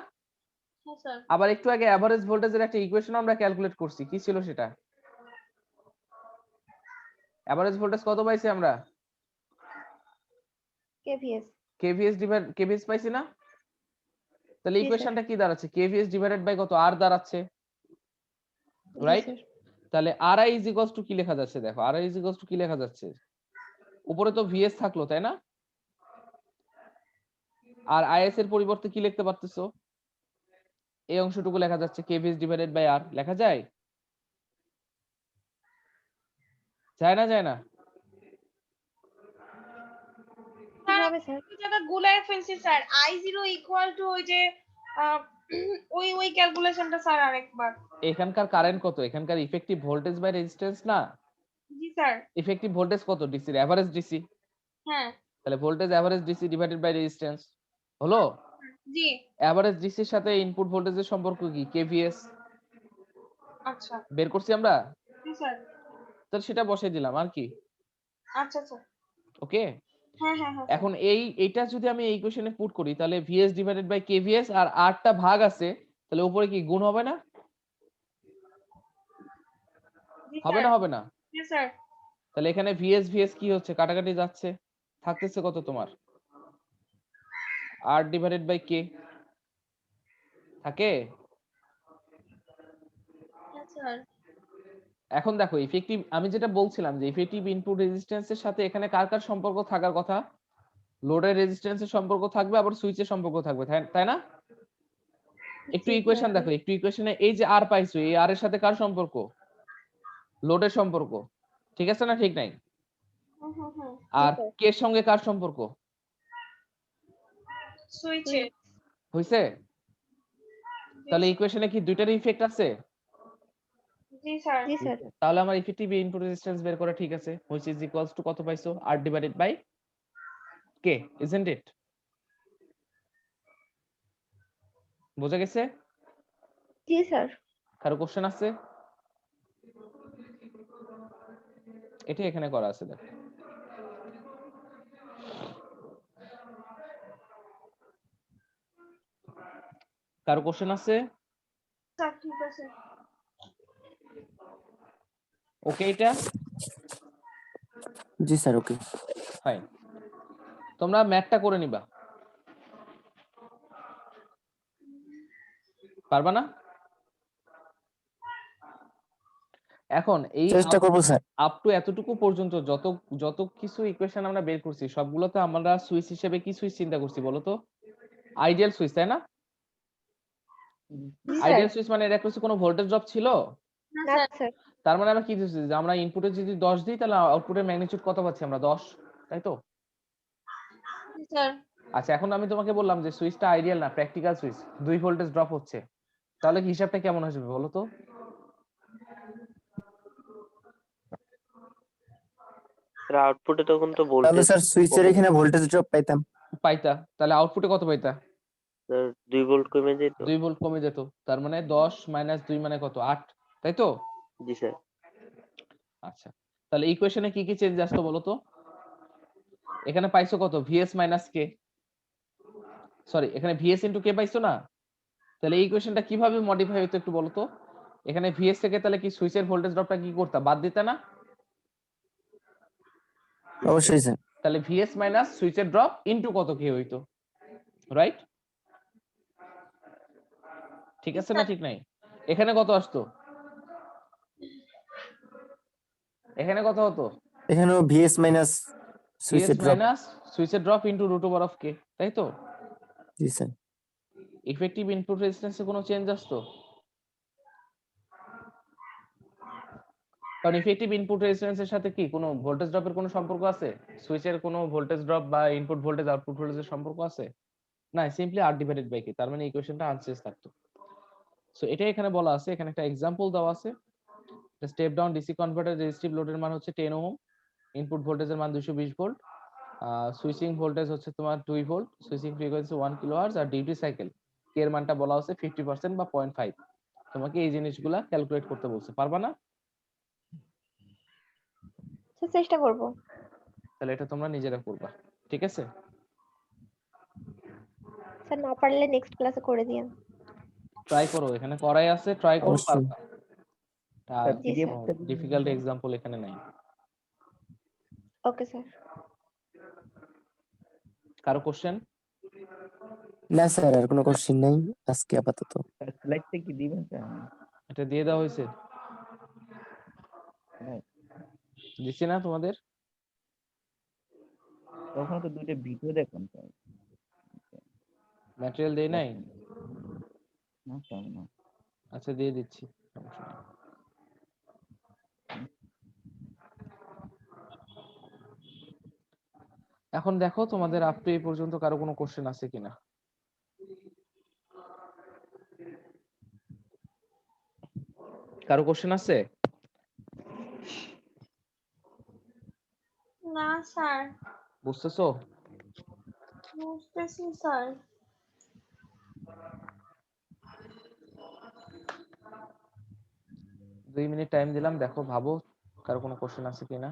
হ্যাঁ স্যার। আবার একটু আগে এভারেজ ভোল্টেজের একটা ইকুয়েশন আমরা ক্যালকুলেট করছি, কি ছিল সেটা? এভারেজ ভোল্টেজ কত পাইছি আমরা? কেভিএস। কেভিএস পাইছি না? তাহলে জি স্যার। ইকুয়েশনটা কি দাঁড়াচ্ছে? কেভিএস ডিভাইডেড বাই কত আর দাঁড়াচ্ছে, জি রাইট? স্যার। তাহলে আরআই ইজ ইকুয়ালস টু কি লেখা যাচ্ছে? দেখো আরআই ইজ ইকুয়ালস টু কি লেখা যাচ্ছে, উপরে তো ভিএস থাকলো, তাই না? আর আইএস এর পরিবর্তে কি লিখতে পারতেছো? এই অংশটুকু লেখা যাচ্ছে কেভিএস ডিভাইডেড বাই আর, লেখা যায়? যায় না? যায় না? স্যার কিভাবে স্যার? একটু জায়গা গুলায় ফেলছি স্যার। I0 ইকুয়াল টু ওই যে আহ, ওই ক্যালকুলেশনটা স্যার আরেকবার। এখানকার কারেন্ট কত? এখানকার ইফেক্টিভ ভোল্টেজ বাই রেজিস্ট্যান্স না? জি স্যার। ইফেক্টিভ ভোল্টেজ কত? ডিসি এর এভারেজ ডিসি, হ্যাঁ। তাহলে voltage average DC divided by resistance হলো। জি। এভারেজ ডিসির সাথে ইনপুট ভোল্টেজের সম্পর্ক কি? কেভিএস আচ্ছা। বের করছি আমরা, জি স্যার। তো সেটা বসিয়ে দিলাম আর কি, আচ্ছা আচ্ছা। ওকে? হ্যাঁ হ্যাঁ হ্যাঁ। এখন এইটা যদি আমি এই ইকুয়েশনে পুট করি তাহলে ভিএস ডিভাইডেড বাই কেভিএস আর আরটা ভাগ আছে, তাহলে উপরে কি গুণ হবে না? জি হবে স্যার। না? হবে না? জি স্যার। তাহলে এখানে ভিএস কি হচ্ছে, কাটাকাটি যাচ্ছে, থাকতেছে কত তোমার? আর ডিভাইডেড বাই কে থাকে। হ্যাঁ স্যার। এখন দেখো ইফেক্টিভ, আমি যেটা বলছিলাম যে ইফেক্টিভ ইনপুট রেজিস্ট্যান্সের সাথে এখানে কার কার সম্পর্ক থাকার কথা? লোডের রেজিস্ট্যান্সের সম্পর্ক থাকবে, আবার সুইচের সম্পর্ক থাকবে, তাই না? একটু ইকুয়েশন দেখো, একটু ইকুয়েশনে এই যে আর পাইছো, এই আর এর সাথে কার সম্পর্ক? লোডের সম্পর্ক, ঠিক আছে না ঠিক নাই? হুম হুম হুম। আর কে এর সঙ্গে কার সম্পর্ক সুইচে। হইছে? তাহলে ইকুয়েশনে কি দুইটারই ইফেক্ট আছে? জি স্যার জি স্যার তাহলে আমার ইফেক্টিভ ইনপুট রেজিস্ট্যান্স বের করা ঠিক আছে, which is equals to কত পাইছো? R divided by K, isn't it? বোঝা গেছে? জি স্যার কারো কোশ্চেন আছে? এটা এখানে করা আছে দেখো। কারো কোশ্চেন আছে? স্যার ঠিক আছে। ওকে এটা? জি স্যার ওকে। ফাইন। তোমরা ম্যাথটা করে নিবা। পারবা না? এখন এই চেষ্টা করবো স্যার। আপ টু এতটুকু পর্যন্ত যত যত কিছু ইকুয়েশন আমরা বের করছি সবগুলোতে আমরা সুইচ হিসেবে কি সুইচ চিন্তা করছি বলো তো? আইডিয়াল সুইচ, তাই না? জি স্যার আইডিয়াল সুইচ মানে এর একটা কোনো ভোল্টেজ ড্রপ ছিল? না না স্যার। স্যার তার মানে আমরা কি দিচ্ছি যে আমরা ইনপুটে যদি 10 দিই তাহলে আউটপুটের ম্যাগনিটিউড কত পাচ্ছি আমরা? 10, তাই তো? জি স্যার। আচ্ছা, এখন আমি তোমাকে বললাম যে সুইচটা আইডিয়াল না, প্র্যাকটিক্যাল সুইচ, 2 ভোল্টেজ ড্রপ হচ্ছে, তাহলে কি হিসাবটা কেমন আসবে বলো তো? স্যার আউটপুটে তখন তো তাহলে ভোল্টেজ স্যার সুইচের এখানে ভোল্টেজ ড্রপ পাইতাম। পাইতা, তাহলে আউটপুটে কত পাইতা? 2 ভোল্ট কমে যেত। 2 ভোল্ট কমে যেত, তার মানে 10 মাইনাস 2 মানে কত? 8, তাই তো? জি স্যার। আচ্ছা, তাহলে ইকুয়েশনে কি কি চেঞ্জ আসতো বলো তো? এখানে পাইছো কত? ভিএস মাইনাস কে, সরি এখানে ভিএস ইনটু কে পাইছো না? তাহলে এই ইকুয়েশনটা কিভাবে মডিফাই হতো একটু বলো তো? এখানে ভিএস থেকে তাহলে কি সুইচের ভোল্টেজ ড্রপটা কি করতা? বাদ দিতে না? অবশ্যই স্যার। তাহলে ভিএস মাইনাস সুইচের ড্রপ ইনটু কত কে হইতো, রাইট? ঠিক আছে না ঠিক নাই? এখানে কত আসতো? এখানে কত হতো? এখানেও ভিএস মাইনাস ভিএস সুইচের ড্রপ। মাইনাস সুইচের drop into root over of K, তাই তো? জি স্যার। ইফেক্টিভ ইনপুট রেজিস্ট্যান্সে কোনো চেঞ্জ আসতো? কারণ ইফেক্টিভ ইনপুট রেজিস্ট্যান্সের সাথে কি কোনো ভোল্টেজ ড্রপের কোনো সম্পর্ক আছে? সুইচের কোনো ভোল্টেজ ড্রপ বা ইনপুট ভোল্টেজ আউটপুট ভোল্টেজের সম্পর্ক আছে? না, সিম্পলি আর ডিভাইডেড বাই কে, তার মানে ইকুয়েশনটা আনচেঞ্জ থাকতো। সো এটাই এখানে বলা আছে, এখানে একটা एग्जांपल দেওয়া আছে। Step down DC converter resistive লোডের মান হচ্ছে 10 ওহম, ইনপুট ভোল্টেজের মান 220 ভোল্ট, সুইচিং ভোল্টেজ হচ্ছে তোমার 2 ভোল্ট, সুইচিং ফ্রিকোয়েন্সি 1 কিলোহার্টজ, আর ডিউটি সাইকেল কে এর মানটা বলা হচ্ছে 50% বা 0.5। তোমাকে এই জিনিসগুলা ক্যালকুলেট করতে বলছে, পারবা না? স্যার চেষ্টা করব। তাহলে এটা তোমরা নিজেরা করবা, ঠিক আছে? স্যার না পারলে নেক্সট ক্লাসে করে দিয়েন। ট্রাই করো, এখানে করাই আছে, ট্রাই করো, অবশ্যই। পারবা। আর জি স্যার ডিফিকাল্ট एग्जांपल এখানে নাই। Okay sir. কারো কোশ্চেন? না স্যার আর কোনো কোশ্চেন নাই আজকে আপাতত। স্লাইডটা কি দিবেন স্যার? এটা দিয়ে দেওয়া হয়েছে? হ্যাঁ। দিছি না তোমাদের? তখন তো দুইটা ভিডিও দেখুন স্যার। ম্যাটেরিয়াল দেই নাই? না স্যার না। আচ্ছা দিয়ে দিচ্ছি, সমস্যা নেই। এখন দেখো তোমাদের আপ টু এই পর্যন্ত কারো কোনো কোশ্চেন আছে কিনা? কারো কোশ্চেন আছে? না স্যার। বুঝতেছো? বুঝতেছি স্যার। 2 মিনিট টাইম দিলাম, দেখো ভাবো কারো কোনো কোশ্চেন আছে কিনা।